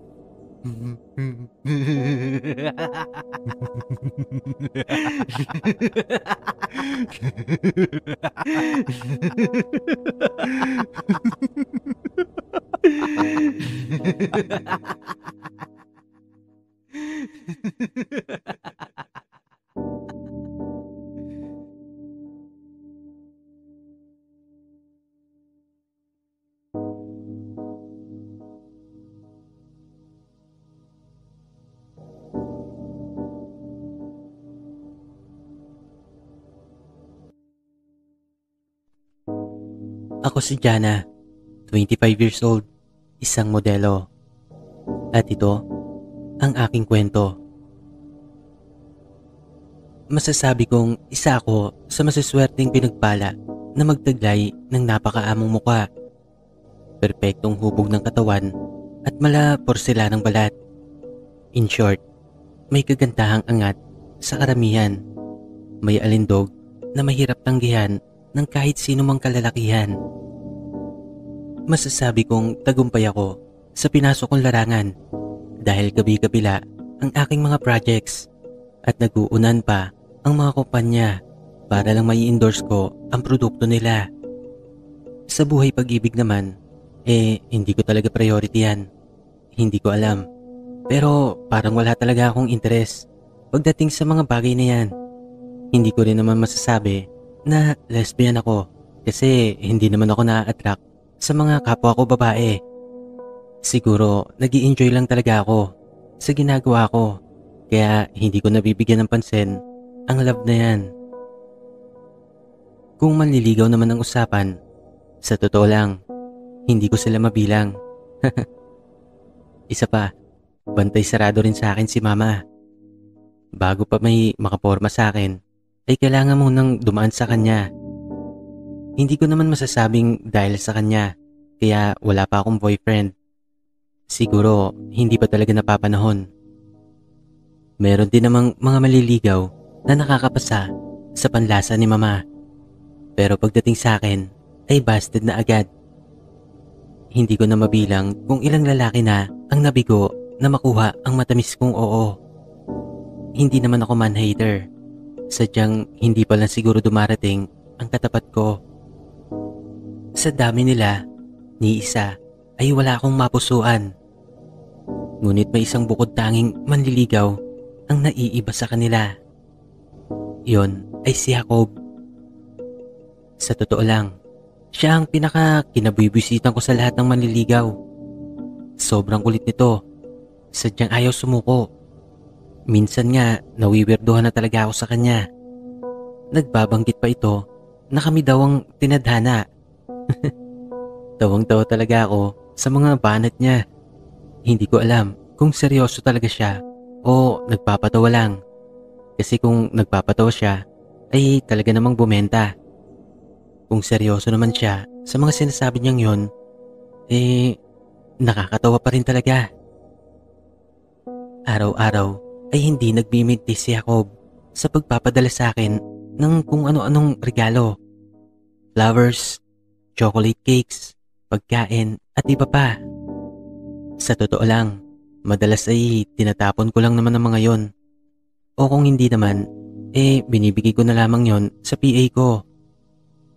Ako si Jana, 25 years old, isang modelo. At ito, ang aking kwento. Masasabi kong isa ako sa masaswerteng pinagpala na magtaglay ng napakaamong muka. Perpektong hubog ng katawan at mala porselanang balat. In short, may kagandahang angat sa karamihan. May alindog na mahirap tanggihan ng kahit sino mang kalalakihan. Masasabi kong tagumpay ako sa pinasok kong larangan dahil gabi-gabila ang aking mga projects at nag-uunan pa ang mga kumpanya para lang mai-endorse ko ang produkto nila. Sa buhay pag-ibig naman, hindi ko talaga priority yan. Hindi ko alam. Pero parang wala talaga akong interes pagdating sa mga bagay na yan. Hindi ko rin naman masasabi na lesbian ako kasi hindi naman ako na-attract sa mga kapwa ko babae. Siguro nag-i-enjoy lang talaga ako sa ginagawa ko kaya hindi ko nabibigyan ng pansin ang love na yan. Kung manliligaw naman ang usapan, sa totoo lang, hindi ko sila mabilang. Isa pa, bantay sarado rin sa akin si mama. Bago pa may makaporma sa akin, ay kailangan munang dumaan sa kanya. Hindi ko naman masasabing dahil sa kanya, kaya wala pa akong boyfriend. Siguro, hindi pa talaga napapanahon. Meron din namang mga maliligaw na nakakapasa sa panlasa ni mama. Pero pagdating sa akin ay busted na agad. Hindi ko na mabilang kung ilang lalaki na ang nabigo na makuha ang matamis kong oo. Hindi naman ako man-hater. Sadyang hindi pa lang siguro dumarating ang katapat ko. Sa dami nila, ni isa ay wala akong mapusuan. Ngunit may isang bukod tanging manliligaw ang naiiba sa kanila. Yon ay si Jacob. Sa totoo lang, siya ang pinaka-kinabibisitan ko sa lahat ng manliligaw. Sobrang kulit nito. Sadyang ayaw sumuko. Minsan nga, nawiwirduhan na talaga ako sa kanya. Nagbabanggit pa ito na kami daw ang tinadhana. Tawang-tawa talaga ako sa mga banat niya. Hindi ko alam kung seryoso talaga siya o nagpapatawa lang. Kasi kung nagpapatawa siya, ay talaga namang bumenta. Kung seryoso naman siya sa mga sinasabi niyang yon, nakakatawa pa rin talaga. Araw-araw ay hindi nagbiminti si Jacob sa pagpapadala sa akin ng kung ano-anong regalo. Flowers, chocolate cakes, pagkain at iba pa. Sa totoo lang, madalas ay tinatapon ko lang naman ang mga yon. O kung hindi naman, binibigay ko na lamang yon sa PA ko.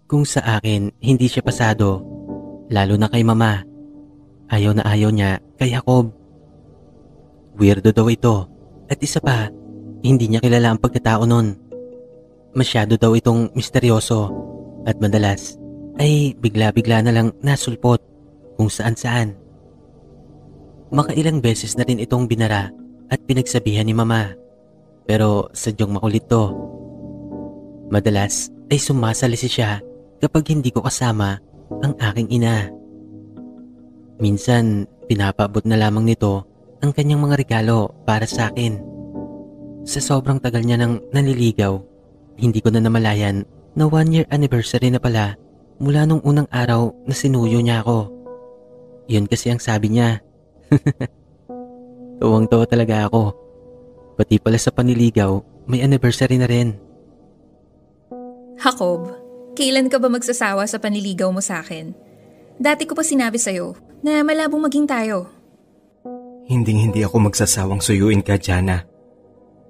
Kung sa akin hindi siya pasado, lalo na kay mama, ayaw na ayaw niya kay Jacob. Weirdo daw ito. At isa pa, hindi niya kilala ang pagkatao nun. Masyado daw itong misteryoso at madalas ay bigla-bigla na lang nasulpot kung saan-saan. Makailang beses na rin itong binara at pinagsabihan ni mama. Pero sadyang makulit to. Madalas ay sumasalisi siya kapag hindi ko kasama ang aking ina. Minsan, pinapaabot na lamang nito ang kanyang mga regalo para sa akin. Sa sobrang tagal niya nang nanliligaw, hindi ko na namalayan na 1-year anniversary na pala mula nung unang araw na sinuyo niya ako. Yun kasi ang sabi niya. Tuwang-tuwa talaga ako. Pati pala sa panliligaw, may anniversary na rin. Jacob, kailan ka ba magsasawa sa panliligaw mo sa akin? Dati ko pa sinabi sa'yo na malabong maging tayo. Hinding-hindi ako magsasawang suyuin ka, Jana.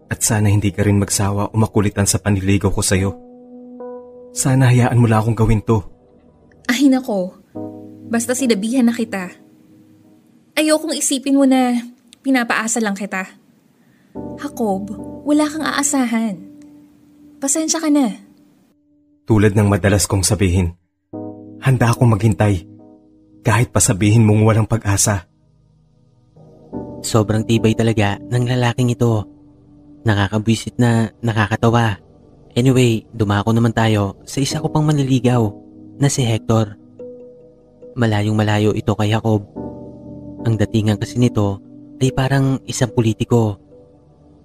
At sana hindi ka rin magsawa o makulitan sa panliligaw ko sa'yo. Sana hayaan mo lang akong gawin to. Ay nako, basta sinabihan na kita. Ayokong isipin mo na pinapaasa lang kita. Jacob, wala kang aasahan. Pasensya ka na. Tulad ng madalas kong sabihin, handa akong maghintay kahit pa sabihin mong walang pag-asa. Sobrang tibay talaga ng lalaking ito. Nakakabwisit na nakakatawa. Anyway, dumako naman tayo sa isa ko pang manliligaw na si Hector. Malayong malayo ito kay Jacob. Ang datingan kasi nito ay parang isang politiko.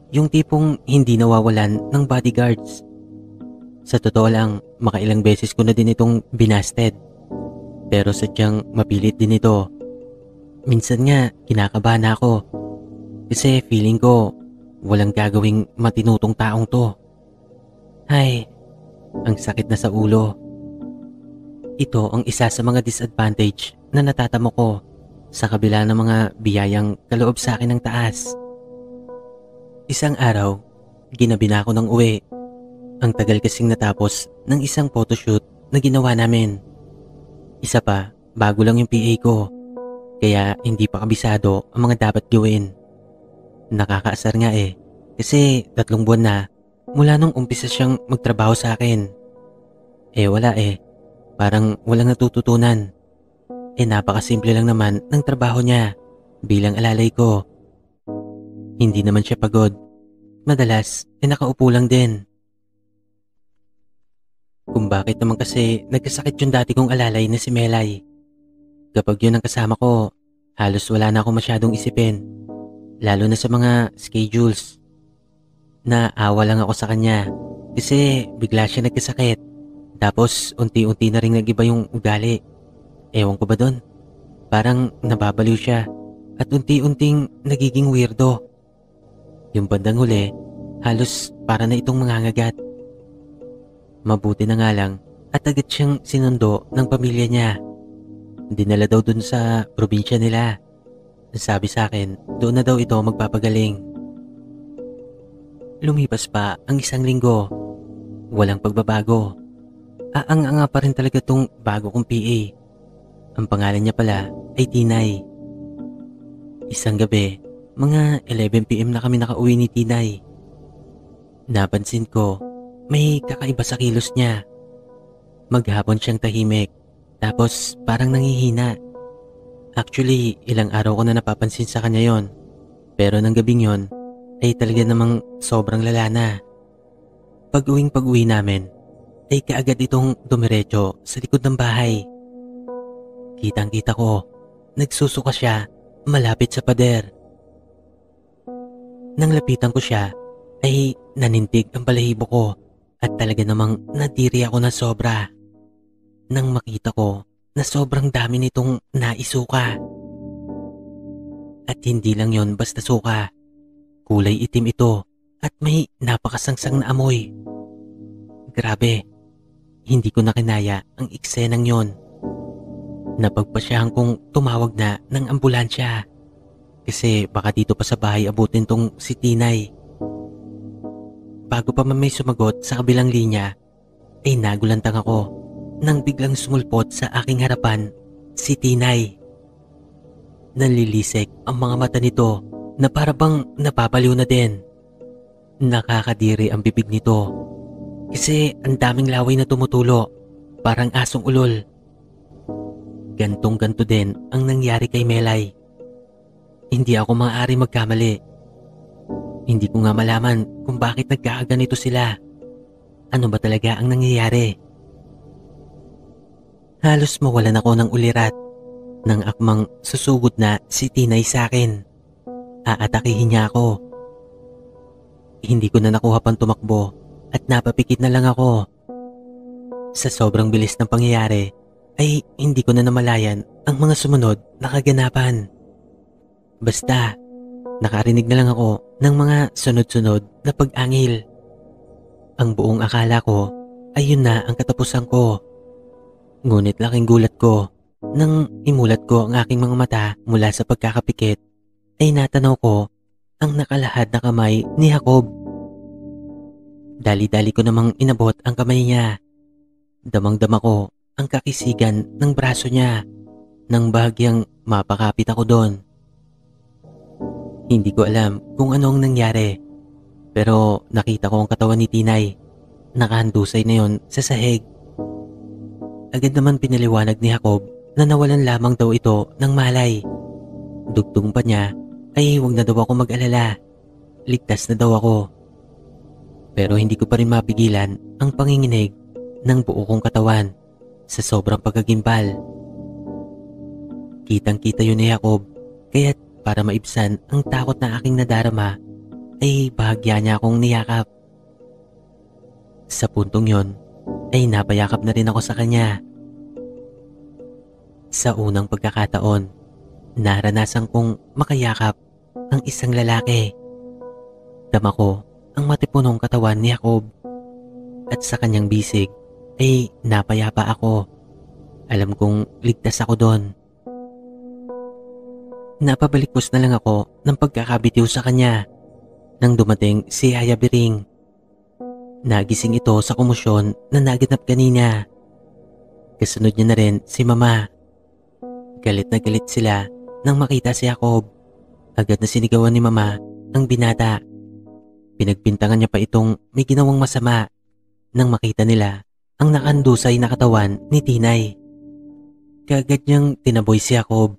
Yung tipong hindi nawawalan ng bodyguards. Sa totoo lang, makailang beses ko na din itong binasted. Pero sadyang mapilit din ito. Minsan nga, kinakabahan ako. Kasi feeling ko, walang gagawing matinutong taong to. Ay, ang sakit na sa ulo. Ito ang isa sa mga disadvantage na natatamo ko sa kabila ng mga biyayang kaloob sa akin ng taas. Isang araw, ginabi na ako ng uwi. Ang tagal kasing natapos ng isang photoshoot na ginawa namin. Isa pa, bago lang yung PA ko. Kaya hindi pa kabisado ang mga dapat gawin. Nakakaasar nga kasi 3 buwan na mula nung umpisa siyang magtrabaho sa akin. Wala parang walang natututunan. Napakasimple lang naman ng trabaho niya bilang alalay ko. Hindi naman siya pagod. Madalas nakaupo lang din. Kung bakit naman kasi nagkasakit yung dati kong alalay na si Melay. Kapag yun ang kasama ko, halos wala na akong masyadong isipin. Lalo na sa mga schedules. Naawa lang ako sa kanya kasi bigla siya nagkasakit. Tapos unti-unti na rin nag-iba yung ugali. Ewan ko ba dun? Parang nababaliw siya at unti-unting nagiging weirdo. Yung bandang huli, halos para na itong mangangagat. Mabuti na nga lang at agad siyang sinundo ng pamilya niya. Dinala daw dun sa probinsya nila. Sabi sa akin, doon na daw ito magpapagaling. Lumipas pa ang 1 linggo. Walang pagbabago. Aang-anga pa rin talaga tong bago kong PA. Ang pangalan niya pala ay Tinay. Isang gabi, mga 11 PM na kami nakauwi ni Tinay. Napansin ko, may kakaiba sa kilos niya. Maghapon siyang tahimik, tapos parang nangihina. Actually, ilang araw ko na napapansin sa kanya yon. Pero ng gabing yon, ay talaga namang sobrang lala na. Pag-uwi namin, ay kaagad itong dumiretso sa likod ng bahay. Kitang-kita ko, nagsusuka siya malapit sa pader. Nang lapitan ko siya, ay nanintig ang balahibo ko at talaga namang nadiri ako na sobra. Nang makita ko na sobrang dami nitong naisuka. At hindi lang yon basta suka. Kulay itim ito at may napakasangsang na amoy. Grabe, hindi ko na kinaya ang eksenang yon. Napagpasyahan kong tumawag na ng ambulansya kasi baka dito pa sa bahay abutin tong si Tinay. Bago pa man may sumagot sa kabilang linya, ay nagulantang ako nang biglang sumulpot sa aking harapan si Tinay. Nanlilisik ang mga mata nito na para bang napapaliw na din. Nakakadiri ang bibig nito kasi ang daming laway na tumutulo, parang asong ulol. Gantong-ganto din ang nangyari kay Melay. Hindi ako maaari magkamali. Hindi ko nga malaman kung bakit nagkakaganito sila. Ano ba talaga ang nangyayari? Halos mawalan ako ng ulirat nang akmang susugod na si Tinay sa akin. Aatakihin niya ako. Hindi ko na nakuha pang tumakbo at napapikit na lang ako. Sa sobrang bilis ng pangyayari ay hindi ko na namalayan ang mga sumunod na kaganapan. Basta, nakarinig na lang ako ng mga sunod-sunod na pag-angil. Ang buong akala ko ay yun na ang katapusan ko. Ngunit laking gulat ko nang imulat ko ang aking mga mata mula sa pagkakapikit ay natanaw ko ang nakalahad na kamay ni Jacob. Dali-dali ko namang inabot ang kamay niya. Damang-dama ko ang kakisigan ng braso niya nang bahagyang mapakapit ako doon. Hindi ko alam kung ano ang nangyari pero nakita ko ang katawan ni Tinay. Nakahandusay na yon sa sahig. Agad naman pinaliwanag ni Jacob na nawalan lamang daw ito ng malay. Dugtong pa niya ay huwag na daw ako mag-alala. Ligtas na daw ako. Pero hindi ko pa rin mapigilan ang panginginig ng buo kong katawan sa sobrang pagkagimbal. Kitang-kita yun ni Jacob, kaya't para maibsan ang takot na aking nadarama ay bahagya niya akong niyakap. Sa puntong yon ay napayakap na rin ako sa kanya. Sa unang pagkakataon, naranasan kong makayakap ang isang lalaki. Dama ko ang matipunong katawan ni Jacob at sa kanyang bisig ay napayapa ako. Alam kong ligtas ako doon. Napabalikos na lang ako ng pagkakabitiw sa kanya nang dumating si Yaya Biring. Nagising ito sa komosyon na naganap kanina. Kasunod niya na rin si Mama. Galit na galit sila nang makita si Jacob. Agad na sinigawan ni Mama ang binata. Pinagbintangan niya pa itong may ginawang masama nang makita nila ang nakandusay na katawan ni Tinay. Kaagad niyang tinaboy si Jacob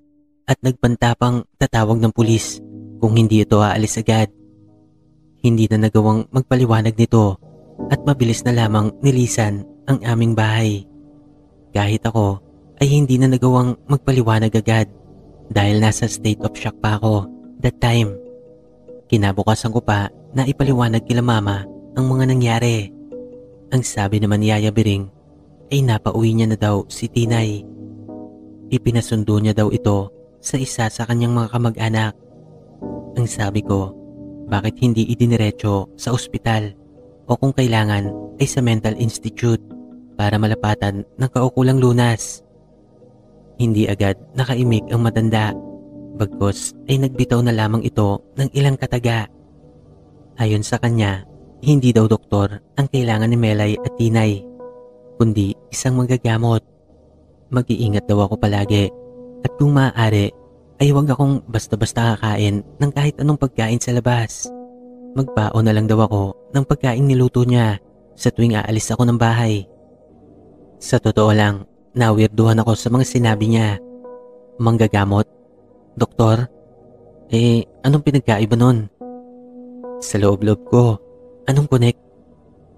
at nagpantapang tatawag ng pulis kung hindi ito aalis agad. Hindi na nagawang magpaliwanag nito at mabilis na lamang nilisan ang aming bahay. Kahit ako ay hindi na nagawang magpaliwanag agad dahil nasa state of shock pa ako that time. Kinabukasan ko pa na ipaliwanag kila Mama ang mga nangyari. Ang sabi naman ni Yaya Biring ay napauwi niya na daw si Tinay. Ipinasundo niya daw ito sa isa sa kanyang mga kamag-anak. Ang sabi ko, bakit hindi idiniretso sa ospital o kung kailangan ay sa mental institute para malapatan ng kaukulang lunas. Hindi agad nakaimik ang matanda, bagkus ay nagbitaw na lamang ito ng ilang kataga. Ayon sa kanya, hindi daw doktor ang kailangan ni Melay at Tinay, kundi isang manggagamot. Mag-iingat daw ako palagi at kung maaari ay huwag akong basta-basta kakain ng kahit anong pagkain sa labas. Magbaon na lang daw ako ng pagkain niluto niya sa tuwing aalis ako ng bahay. Sa totoo lang, nawirduhan ako sa mga sinabi niya. Manggagamot? Doktor? Anong pinagkaiba nun? Sa loob-loob ko, anong connect?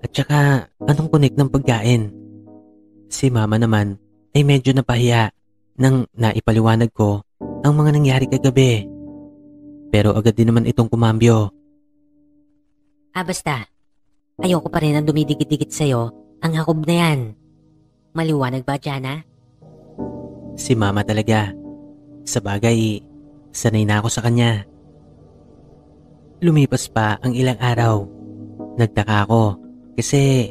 At saka, anong connect ng pagkain? Si mama naman ay medyo napahiya nang naipaliwanag ko ang mga nangyari kagabi. Pero agad din naman itong kumambyo. Basta. Ayoko pa rin ang dumidikit-dikit sa'yo ang hakob na yan. Maliwanag ba, Jana? Si mama talaga. Sa bagay, sanay na ako sa kanya. Lumipas pa ang ilang araw. Nagtaka ako kasi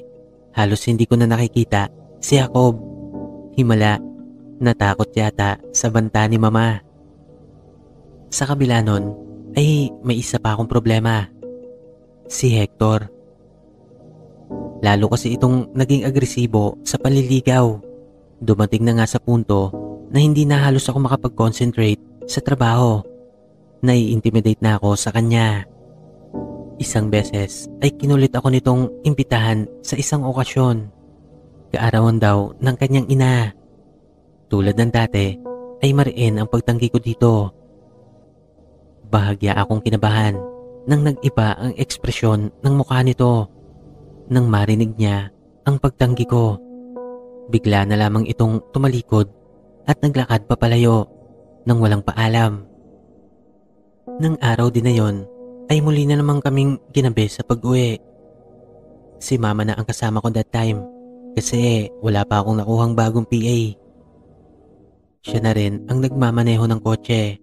halos hindi ko na nakikita si Jacob. Himala, natakot yata sa banta ni mama. Sa kabila nun ay may isa pa akong problema. Si Hector. Lalo kasi itong naging agresibo sa paliligaw. Dumating na nga sa punto na hindi na halos ako makapag-concentrate sa trabaho. Nai-intimidate na ako sa kanya. Isang beses ay kinulit ako nitong imbitahan sa isang okasyon. Kaarawan daw ng kanyang ina. Tulad ng dati ay mariin ang pagtanggi ko dito. Bahagya akong kinabahan nang nag-iba ang ekspresyon ng mukha nito. Nang marinig niya ang pagtanggi ko, bigla na lamang itong tumalikod at naglakad papalayo nang walang paalam. Nang araw din na yon ay muli na naman kaming ginabi sa pag-uwi. Si mama na ang kasama ko that time kasi wala pa akong nakuhang bagong PA. Siya na rin ang nagmamaneho ng kotse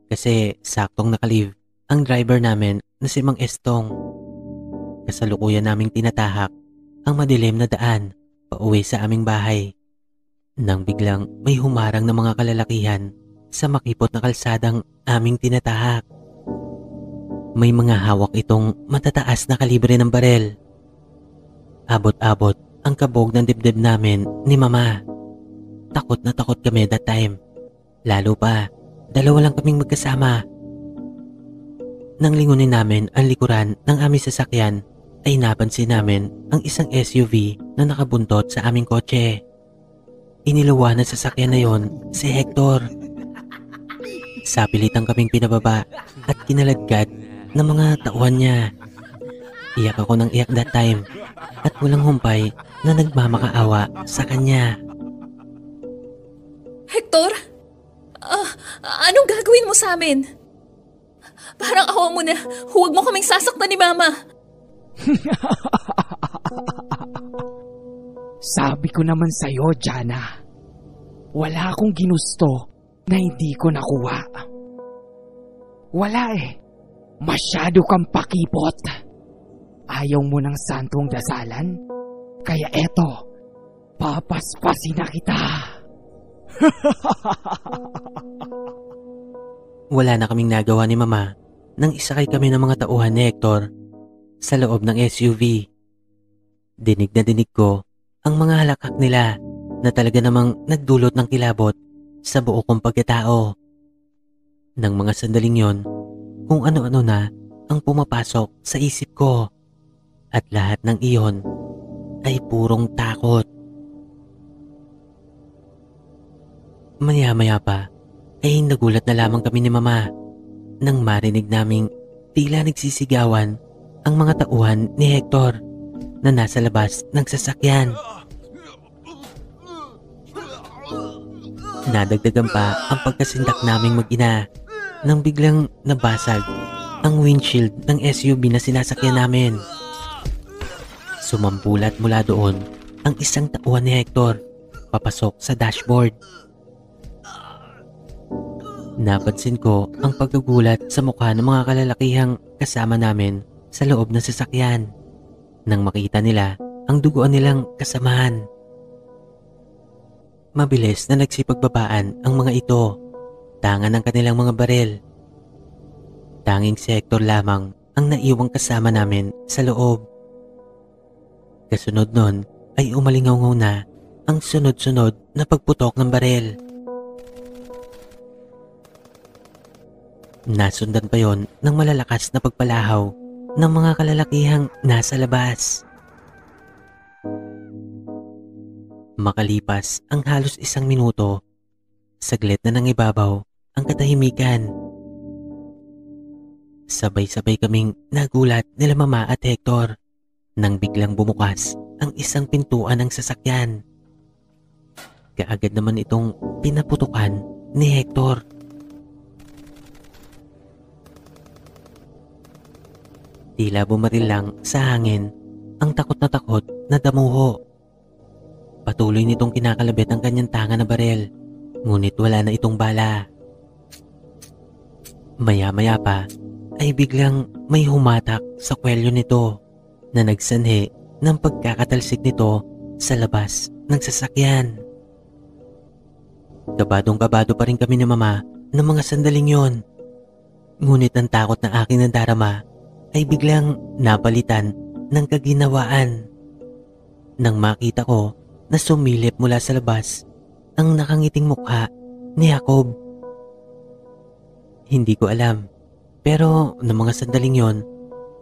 kasi saktong nakalive ang driver namin na si Mang Estong. Kasalukuyan naming tinatahak ang madilim na daan pauwi sa aming bahay. Nang biglang may humarang na mga kalalakihan sa makipot na kalsadang aming tinatahak. May mga hawak itong matataas na kalibre ng barel. Abot-abot ang kabog ng dibdib namin ni mama. Takot na takot kami that time. Lalo pa, dalawa lang kaming magkasama. Nang lingunin namin ang likuran ng aming sasakyan, ay napansin namin ang isang SUV na nakabuntot sa aming kotse. Iniluwa ng sasakyan na yon si Hector. Sapilitan kaming pinababa at kinaladkad ng mga tauhan niya. Iyak ako ng iyak that time at walang humpay na nagmamakaawa sa kanya. Hector? Anong gagawin mo sa amin? Parang awa mo na, huwag mo kaming sasaktan ni Mama. Sabi ko naman sa'yo, Jana. Wala akong ginusto na hindi ko nakuha. Wala eh. Masyado kang pakipot. Ayaw mo ng santong dasalan? Kaya eto, papaspasin na kita. Wala na kaming nagawa ni Mama nang isakay kami ng mga tauhan ni Hector sa loob ng SUV. Dinig na dinig ko ang mga halakak nila na talaga namang nagdulot ng kilabot sa buo kong pagkatao. Nang mga sandaling yon, kung ano-ano na ang pumapasok sa isip ko at lahat ng iyon ay purong takot. Maya-maya pa ay nagulat na lamang kami ni Mama nang marinig naming tila nagsisigawan ang mga tauhan ni Hector na nasa labas ng sasakyan. Nadagdagan pa ang pagkasindak naming mag-ina nang biglang nabasag ang windshield ng SUV na sinasakyan namin. Sumampulat mula doon ang isang tauhan ni Hector papasok sa dashboard. Napansin ko ang pagkagulat sa mukha ng mga kalalakihang kasama namin sa loob ng sasakyan nang makita nila ang duguan nilang kasamahan. Mabilis na nagsipagbabaan ang mga ito, tangan ng kanilang mga baril. Tanging si Hector lamang ang naiwang kasama namin sa loob. Kasunod nun ay umalingaw na ang sunod-sunod na pagputok ng baril. Nasundan pa yon ng malalakas na pagpalahaw ng mga kalalakihang nasa labas. Makalipas ang halos 1 minuto, saglit na nangibabaw ang katahimikan. Sabay-sabay kaming nagulat nila Mama at Hector nang biglang bumukas ang isang pintuan ng sasakyan. Kaagad naman itong pinaputukan ni Hector. Tila bumaril lang sa hangin ang takot na damuho. Patuloy nitong kinakalabit ang kanyang tanga na baril, ngunit wala na itong bala. Maya-maya pa ay biglang may humatak sa kwelyo nito na nagsanhi ng pagkakatalsik nito sa labas ng sasakyan. Kabadong-kabado pa rin kami ni Mama ng mga sandaling yon. Ngunit ang takot na aking nadarama ay biglang napalitan ng kaginawaan. Nang makita ko na sumilip mula sa labas ang nakangiting mukha ni Jacob. Hindi ko alam, pero ng mga sandaling yon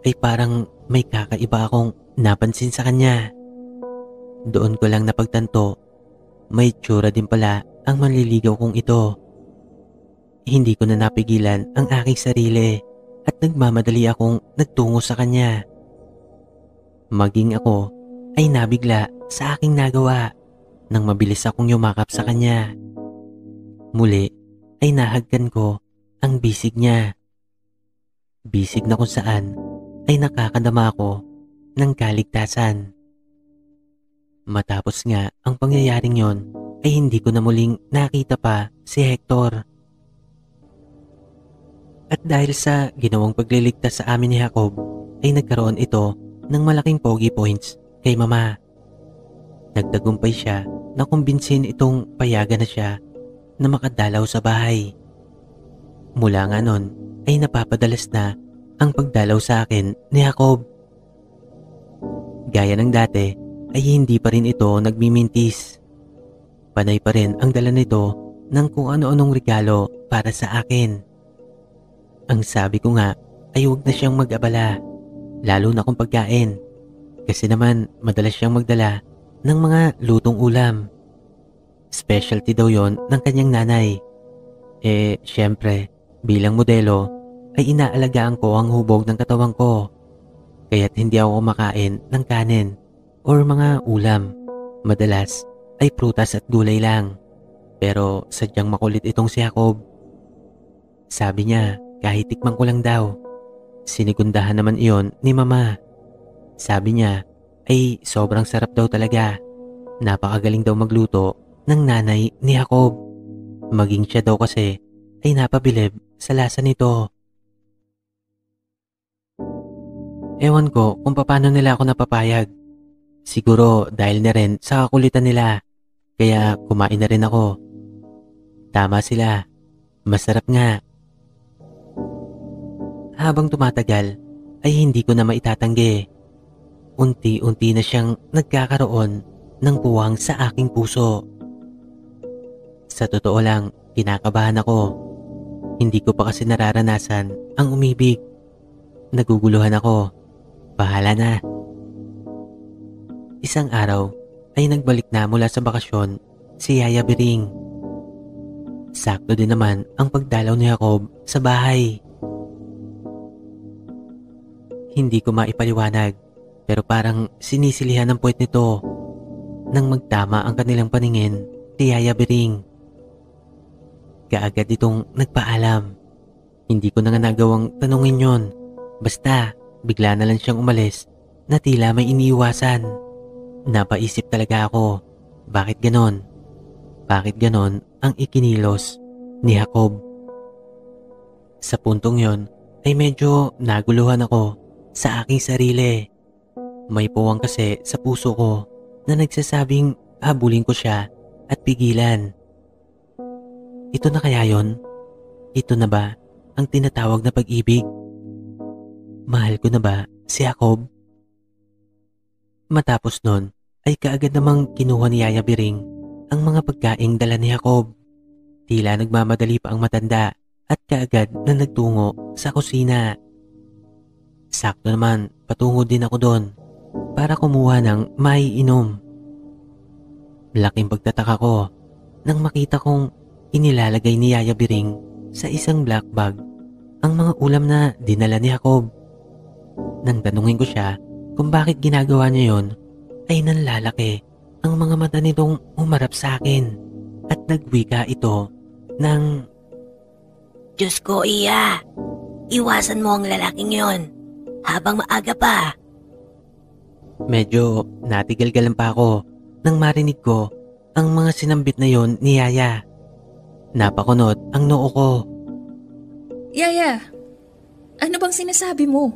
ay parang may kakaiba akong napansin sa kanya. Doon ko lang napagtanto, may tsura din pala ang manliligaw kong ito. Hindi ko na napigilan ang aking sarili at nagmamadali akong nagtungo sa kanya. Maging ako ay nabigla sa aking nagawa nang mabilis akong yumakap sa kanya. Muli ay nahagkan ko ang bisig niya. Bisig na kung saan ay nakakadama ako ng kaligtasan. Matapos nga ang pangyayaring yon ay hindi ko na muling nakita pa si Hector. At dahil sa ginawang pagliligtas sa amin ni Jacob ay nagkaroon ito ng malaking pogi points kay Mama. Nagtagumpay siya na kumbinsin itong payagan na siya na makadalaw sa bahay. Mula nga nun ay napapadalas na ang pagdalaw sa akin ni Jacob. Gaya ng dati ay hindi pa rin ito nagmimintis. Panay pa rin ang dala nito ng kung ano-anong regalo para sa akin. Ang sabi ko nga ay huwag na siyang mag-abala, lalo na kung pagkain. Kasi naman madalas siyang magdala ng mga lutong ulam. Specialty daw yon ng kanyang nanay. Syempre, bilang modelo ay inaalagaan ko ang hubog ng katawan ko. Kaya't hindi ako kumakain ng kanin or mga ulam. Madalas ay prutas at gulay lang. Pero sadyang makulit itong si Jacob. Sabi niya kahit tikman ko lang daw. Sinigundahan naman iyon ni Mama. Sabi niya ay sobrang sarap daw talaga. Napakagaling daw magluto ng nanay ni Jacob. Maging siya daw kasi ay napabilib sa lasa nito. Ewan ko kung paano nila ako napapayag. Siguro dahil na rin sa kakulitan nila, kaya kumain na rin ako. Tama sila, masarap nga. Habang tumatagal ay hindi ko na maitatanggi. Unti-unti na siyang nagkakaroon ng puwang sa aking puso. Sa totoo lang, kinakabahan ako. Hindi ko pa kasi nararanasan ang umibig. Naguguluhan ako. Bahala na. Isang araw ay nagbalik na mula sa bakasyon si Yaya Biring. Sakto din naman ang pagdalaw ni Jacob sa bahay. Hindi ko maipaliwanag pero parang sinisilihan ng puwet nito nang magtama ang kanilang paningin kay Yaya Biring. Kaagad itong nagpaalam. Hindi ko na nga nagawang tanungin yon. Basta bigla na lang siyang umalis na tila may iniiwasan. Napaisip talaga ako, bakit ganon? Bakit ganon ang ikinilos ni Jacob? Sa puntong yon ay medyo naguluhan ako sa aking sarili. May puwang kasi sa puso ko na nagsasabing habulin ko siya at pigilan. Ito na kaya yon? Ito na ba ang tinatawag na pag-ibig? Mahal ko na ba si Jacob? Matapos nun ay kaagad namang kinuha ni Yaya Biring ang mga pagkaing dala ni Jacob. Tila nagmamadali pa ang matanda at kaagad na nagtungo sa kusina. Sakto naman patungo din ako doon para kumuha ng maiinom. Laking pagtataka ko nang makita kong inilalagay ni Yaya Biring sa isang black bag ang mga ulam na dinala ni Jacob. Nang tanungin ko siya kung bakit ginagawa niya yon, ay nanlalaki ang mga mata nitong umarap sa akin at nagwika ito ng, Diyos ko, Iya. Iwasan mo ang lalaking yon habang maaga pa. medyo natigalgalan pa ako nang marinig ko ang mga sinambit na yon ni Yaya. Napakunot ang noo ko. Yaya, ano bang sinasabi mo?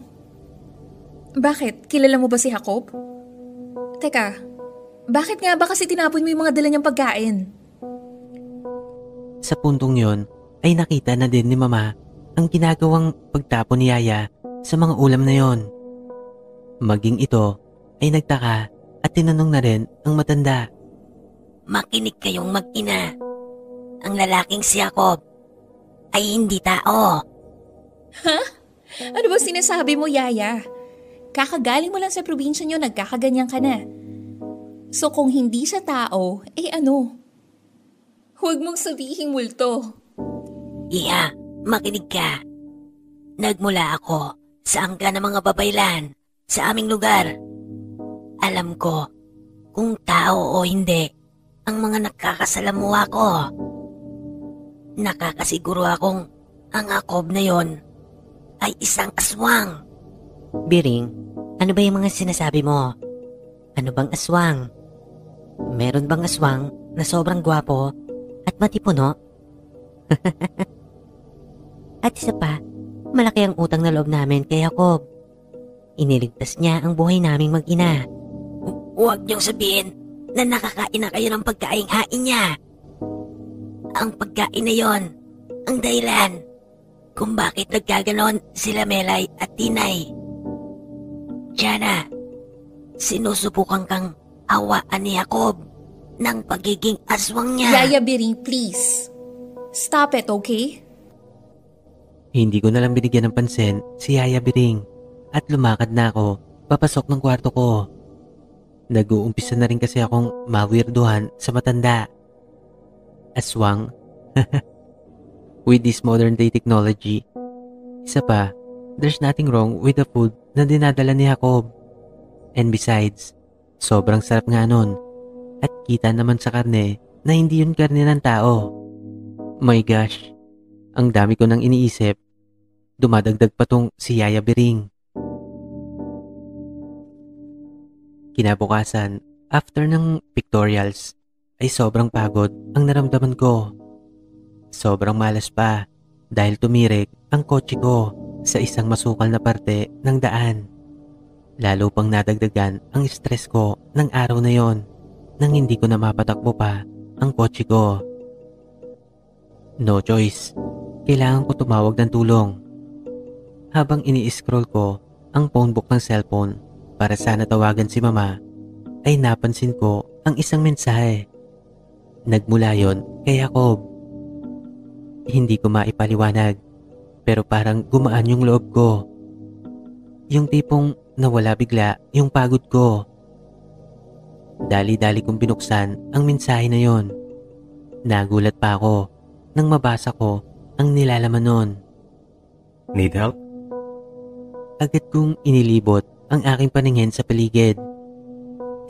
Bakit? Kilala mo ba si Jacob? Teka, bakit nga ba kasi tinapon mo yung mga dala niyang pagkain? Sa puntong yon ay nakita na din ni Mama ang ginagawang pagtapon ni Yaya sa mga ulam na yon. Maging ito ay nagtaka at tinanong na rin ang matanda. Makinig kayong mag-ina. Ang lalaking si Jacob ay hindi tao. Ano ba sinasabi mo, Yaya? Kakagaling mo lang sa probinsya niyo, nagkakaganyan ka na. So kung hindi siya tao, eh ano? Huwag mong sabihin multo. Iya, makinig ka. Nagmula ako sa angka ng mga babaylan sa aming lugar. Alam ko kung tao o hindi ang mga nakakasalamuha ko. Nakakasiguro akong ang Jacob na yon ay isang aswang. Biring, ano ba yung mga sinasabi mo? Ano bang aswang? Meron bang aswang na sobrang gwapo at matipuno? At isa pa, malaki ang utang na loob namin kay Jacob. Iniligtas niya ang buhay naming mag-ina. Huwag niyong sabihin na nakakain na kayo ng pagkaing hain niya. Ang pagkain na yon ang dahilan kung bakit nagkaganon sila Melay at Tinay. Jana, sinusubukan kang hawaan ni Jacob ng pagiging aswang niya. Yaya Biring, please. Stop it, okay? Hindi ko na lang binigyan ng pansin si Yaya Biring at lumakad na ako papasok ng kwarto ko. Nag-uumpisa na rin kasi akong mawirduhan sa matanda. Aswang? With this modern day technology. Isa pa, there's nothing wrong with the food na dinadala ni Jacob. And besides, sobrang sarap nga nun. At kita naman sa karne na hindi yun karne ng tao. My gosh, ang dami ko nang iniisip. Dumadagdag pa tong si Yaya Biring. Kinabukasan, after ng pictorials, ay sobrang pagod ang naramdaman ko. Sobrang malas pa dahil tumirik ang kotse ko sa isang masukal na parte ng daan. Lalo pang nadagdagan ang stress ko ng araw na yon nang hindi ko na mapatakbo pa ang kotse ko. No choice, kailangan ko tumawag ng tulong. Habang ini-scroll ko ang phonebook ng cellphone para sana tawagan si Mama, ay napansin ko ang isang mensahe. Nagmula yon kay Jacob. Hindi ko maipaliwanag, pero parang gumaan yung loob ko. Yung tipong nawala bigla yung pagod ko. Dali-dali kong binuksan ang mensahe na yon. Nagulat pa ako nang mabasa ko ang nilalaman nun. Need help? Agad kong inilibot ang aking paningin sa paligid.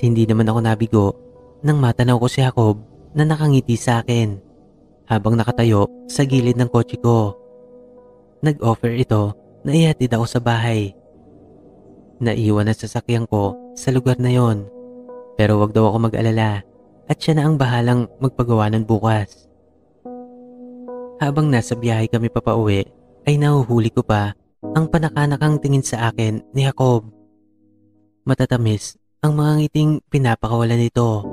Hindi naman ako nabigo nang matanaw ko si Jacob na nakangiti sa akin habang nakatayo sa gilid ng kotse ko. Nag-offer ito na ihatid ako sa bahay. Naiwan ang sasakyan ko sa lugar na yon, pero wag daw ako mag-alala at siya na ang bahalang magpagawa ng bukas. Habang nasa biyahe kami papauwi ay nahuhuli ko pa ang panakanakang tingin sa akin ni Jacob. Matatamis ang mga ngiting pinapakawalan nito.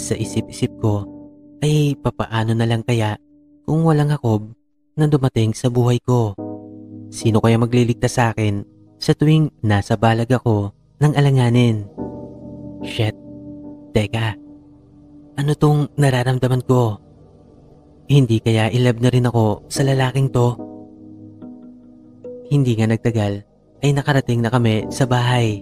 Sa isip-isip ko ay papaano na lang kaya kung walang Jacob na dumating sa buhay ko. Sino kaya magliligtas sa akin sa tuwing nasa balag ako ng alanganin? Shit, teka, ano tong nararamdaman ko? Hindi kaya in love na rin ako sa lalaking to? Hindi nga nagtagal ay nakarating na kami sa bahay.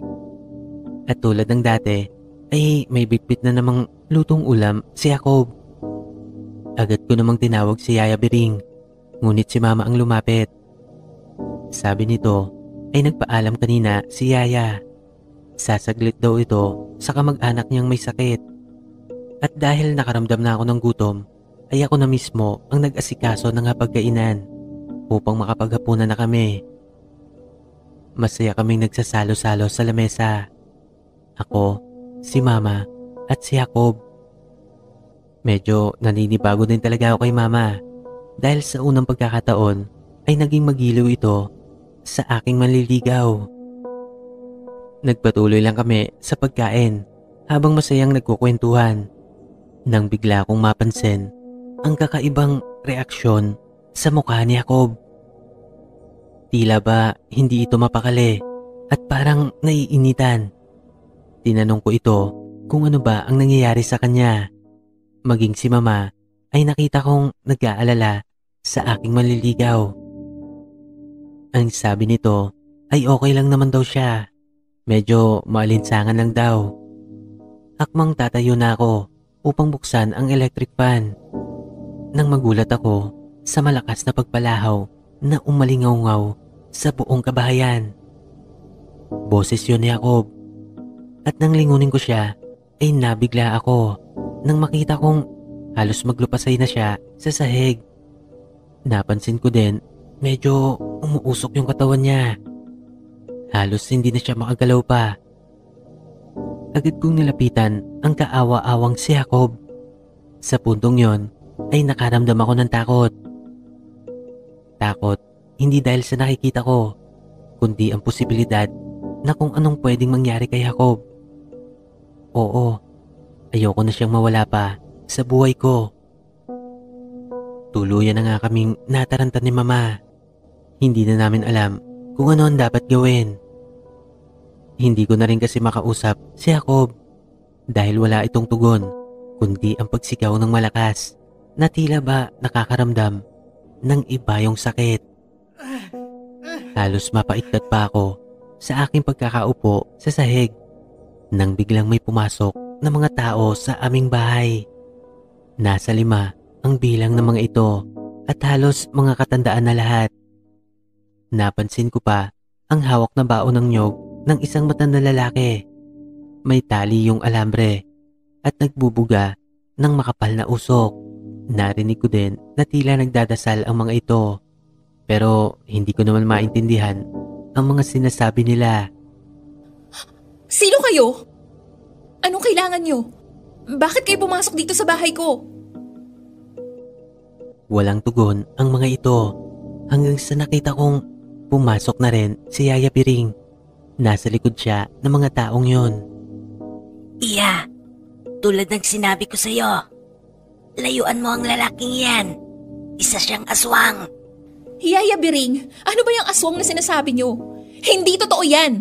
At tulad ng dati ay may bitbit na namang lutong ulam si Jacob. Agad ko namang tinawag si Yaya Biring, ngunit si Mama ang lumapit. Sabi nito ay nagpaalam kanina si Yaya. Sasaglit daw ito sa kamag-anak niyang may sakit. At dahil nakaramdam na ako ng gutom, ay ako na mismo ang nag-asikaso ng hapagkainan upang makapaghapunan na kami. Masaya kaming nagsasalo-salo sa lamesa. Ako, si Mama, at si Jacob. Medyo naninibago din talaga ako kay Mama dahil sa unang pagkakataon ay naging magiliw ito sa aking manliligaw. Nagpatuloy lang kami sa pagkain habang masayang nagkukwentuhan nang bigla akong mapansin ang kakaibang reaksyon sa mukha ni Jacob. Tila ba hindi ito mapakali at parang naiinitan. Tinanong ko ito kung ano ba ang nangyayari sa kanya. Maging si Mama ay nakita kong nag-aalala sa aking manliligaw. Ang sabi nito ay okay lang naman daw siya. Medyo maalinsangan lang daw. Akmang tatayo na ako upang buksan ang electric fan. Nang magulat ako sa malakas na pagpalahaw na umalingaw-ngaw sa buong kabahayan. Boses yun ni Jacob. At nang lingunin ko siya ay nabigla ako nang makita kong halos maglupasay na siya sa sahig. Napansin ko din medyo umuusok yung katawan niya. Halos hindi na siya makagalaw pa. Agad kong nilapitan ang kaawa-awang si Jacob. Sa puntong yon ay nakaramdam ako ng takot. Takot hindi dahil sa nakikita ko, kundi ang posibilidad na kung anong pwedeng mangyari kay Jacob. Oo, ayoko na siyang mawala pa sa buhay ko. Tuluyan na nga kaming nataranta ni Mama. Hindi na namin alam kung ano ang dapat gawin. Hindi ko na rin kasi makausap si Jacob dahil wala itong tugon kundi ang pagsigaw ng malakas na tila ba nakakaramdam ng iba yung sakit. Halos mapaiktad pa ako sa aking pagkakaupo sa sahig nang biglang may pumasok na mga tao sa aming bahay. Nasa 5 ang bilang ng mga ito at halos mga katandaan na lahat. Napansin ko pa ang hawak na baon ng nyog ng isang matandang lalaki. May tali yung alambre at nagbubuga ng makapal na usok. Narinig ko din na tila nagdadasal ang mga ito. Pero hindi ko naman maintindihan ang mga sinasabi nila. Sino kayo? Anong kailangan nyo? Bakit kayo pumasok dito sa bahay ko? Walang tugon ang mga ito hanggang sa nakita kong pumasok na rin si Yaya Biring. Nasa likod siya ng mga taong yon. Iya, tulad ng sinabi ko sa'yo, layuan mo ang lalaking yan. Isa siyang aswang. Yaya Biring, ano ba yung aswang na sinasabi nyo? Hindi totoo yan!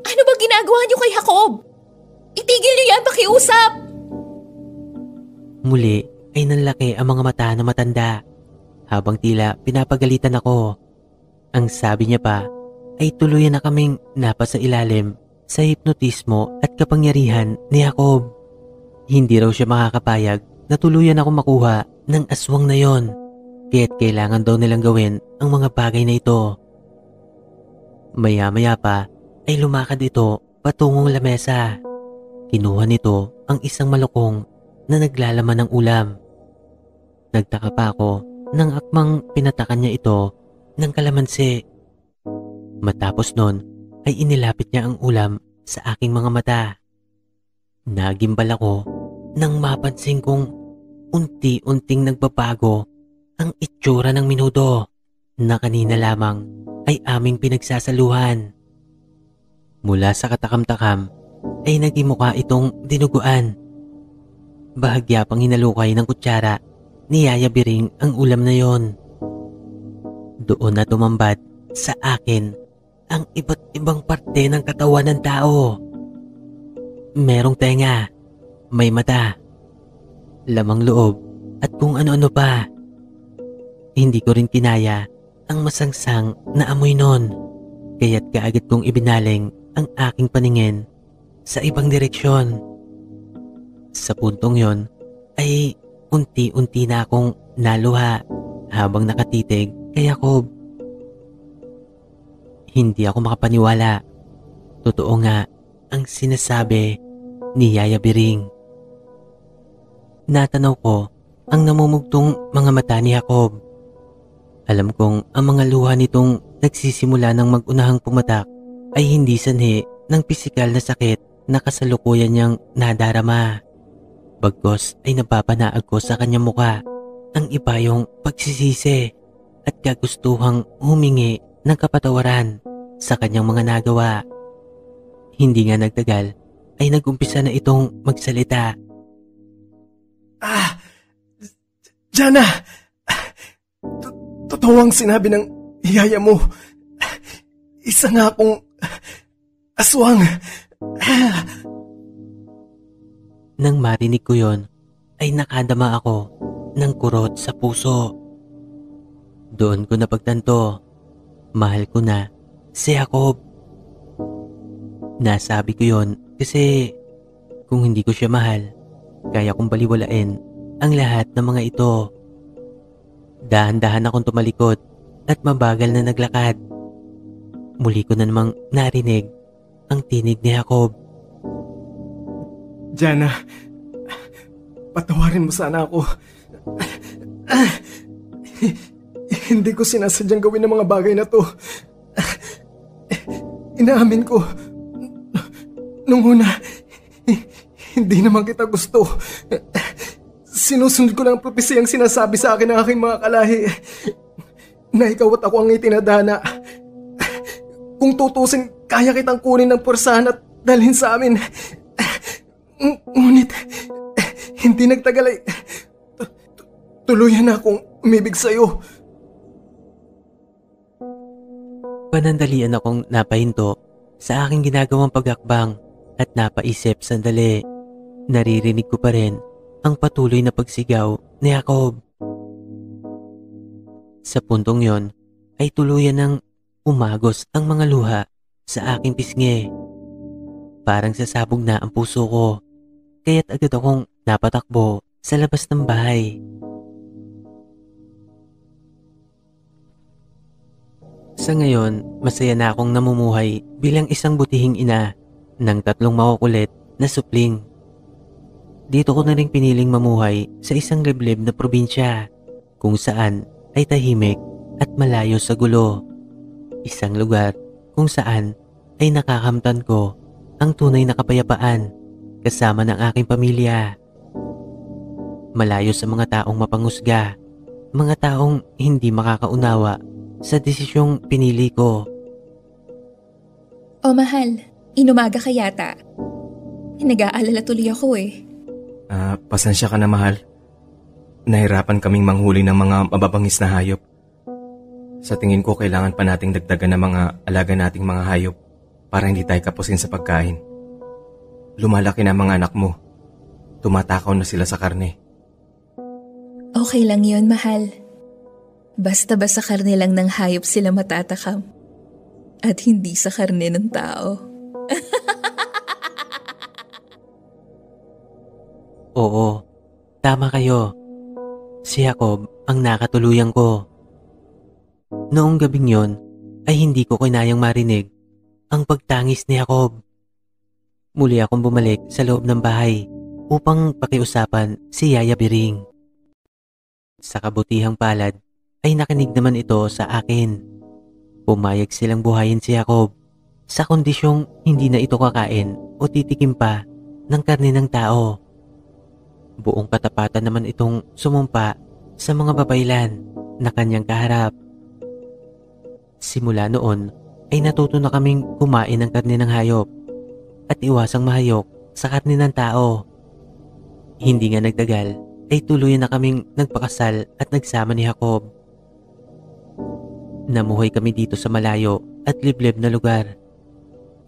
Ano ba ginagawa nyo kay Jacob? Itigil nyo yan, pakiusap! Muli ay nanlaki ang mga mata na matanda habang tila pinapagalitan ako. Ang sabi niya pa ay tuluyan na kaming napasa ilalim sa hipnotismo at kapangyarihan ni Jacob. Hindi raw siya makakapayag na tuluyan ako makuha ng aswang na yon. Kaya't kailangan daw nilang gawin ang mga bagay na ito. Maya-maya pa ay lumakad ito patungong lamesa. Kinuha nito ang isang malukong na naglalaman ng ulam. Nagtaka pa ako nang akmang pinatakan niya ito ng kalamansi. Matapos nun ay inilapit niya ang ulam sa aking mga mata. Nagimbal ako nang mapansin kong unti-unting nagbabago ang itsura ng minuto na kanina lamang ay aming pinagsasaluhan. Mula sa katakam-takam ay naging mukha itong dinuguan. Bahagya pang hinalukay ng kutsara ni Yaya Biring ang ulam na yon. Doon na tumambad sa akin ang iba't ibang parte ng katawan ng tao. Merong tenga, may mata, lamang loob at kung ano-ano pa. Hindi ko rin kinaya ang masangsang na amoy nun, kaya't kaagad kong ibinaling ang aking paningin sa ibang direksyon. Sa puntong yon ay unti-unti na akong naluha habang nakatitig kay Jacob. Hindi ako makapaniwala. Totoo nga ang sinasabi ni Yaya Biring. Natanaw ko ang namumugtong mga mata ni Jacob. Alam kong ang mga luha nitong nagsisimula ng mag-unahang pumatak ay hindi sanhi ng pisikal na sakit na kasalukuyan niyang nadarama. Bagkus ay napapanaag ko sa kanyang muka ang iba yung pagsisisi at kagustuhang humingi ng kapatawaran sa kanyang mga nagawa. Hindi nga nagtagal ay nagumpisa na itong magsalita. Jana! Totoo ang sinabi ng yaya mo. Isa nga akong aswang. Nang marinig ko yon, ay nakadama ako ng kurot sa puso. Doon ko napagtanto, mahal ko na si Jacob. Nasabi ko yon kasi kung hindi ko siya mahal, kaya kong baliwalain ang lahat ng mga ito. Dahan-dahan akong tumalikod at mabagal na naglakad. Muli ko na namang narinig ang tinig ni Jacob. Jana, patawarin mo sana ako. Hindi ko sinasadyang gawin ng mga bagay na to. Inaamin ko, nung una, hindi naman kita gusto. Sinusunod ko lang ang propesiyang sinasabi sa akin ng aking mga kalahi na ikaw at ako ang itinadhana. Kung tutusin, kaya kitang kunin ng pwersahan at dalhin sa amin. Ngunit, hindi nagtagal ay tuluyan na akong umibig sa'yo. Panandalian akong napahinto sa aking ginagawang pagakbang at napaisip sandali. Naririnig ko pa rin ang patuloy na pagsigaw ni Jacob. Sa puntong yon ay tuluyan ng umagos ang mga luha sa aking pisngi. Parang sasabog na ang puso ko, kaya't agad akong napatakbo sa labas ng bahay. Sa ngayon, masaya na akong namumuhay bilang isang butihing ina ng 3 makukulit na supling. Dito ko na rin piniling mamuhay sa isang liblib na probinsya kung saan ay tahimik at malayo sa gulo. Isang lugar kung saan ay nakakamtan ko ang tunay na kapayapaan kasama ng aking pamilya. Malayo sa mga taong mapangusga, mga taong hindi makakaunawa sa desisyong pinili ko. O mahal, inumaga ka yata. Nag-aalala tuloy ako eh. Pasensya ka na, mahal. Nahirapan kaming manghuli ng mga mababangis na hayop. Sa tingin ko, kailangan pa nating dagdagan ng mga alaga nating mga hayop para hindi tayo kapusin sa pagkain. Lumalaki na mga anak mo. Tumatakaw na sila sa karne. Okay lang yun, mahal. Basta ba sa karne lang ng hayop sila matatakam at hindi sa karne ng tao. Oo, tama kayo. Si Jacob ang nakatuluyan ko. Noong gabing yon ay hindi ko kinayang marinig ang pagtangis ni Jacob. Muli akong bumalik sa loob ng bahay upang pakiusapan si Yaya Biring. Sa kabutihang palad ay nakinig naman ito sa akin. Pumayag silang buhayin si Jacob sa kondisyong hindi na ito kakain o titikim pa ng karne ng tao. Buong katapatan naman itong sumumpa sa mga babaylan na kanyang kaharap. Simula noon ay natuto na kaming kumain ng karne ng hayop at iwasang mahayok sa karne ng tao. Hindi nga nagtagal ay tuluyan na kaming nagpakasal at nagsama ni Jacob. Namuhay kami dito sa malayo at liblib na lugar.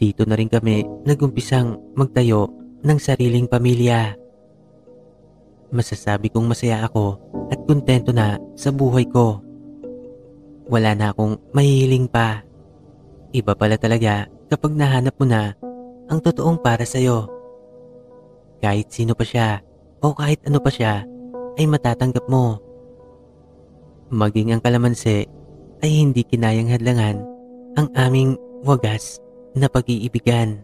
Dito na rin kami nagumpisang magtayo ng sariling pamilya. Masasabi kong masaya ako at kontento na sa buhay ko. Wala na akong mahihiling pa. Iba pala talaga kapag nahanap mo na ang totoong para sa'yo. Kahit sino pa siya o kahit ano pa siya ay matatanggap mo. Maging ang kalamansi ay hindi kinayang hadlangan ang aming wagas na pag-iibigan.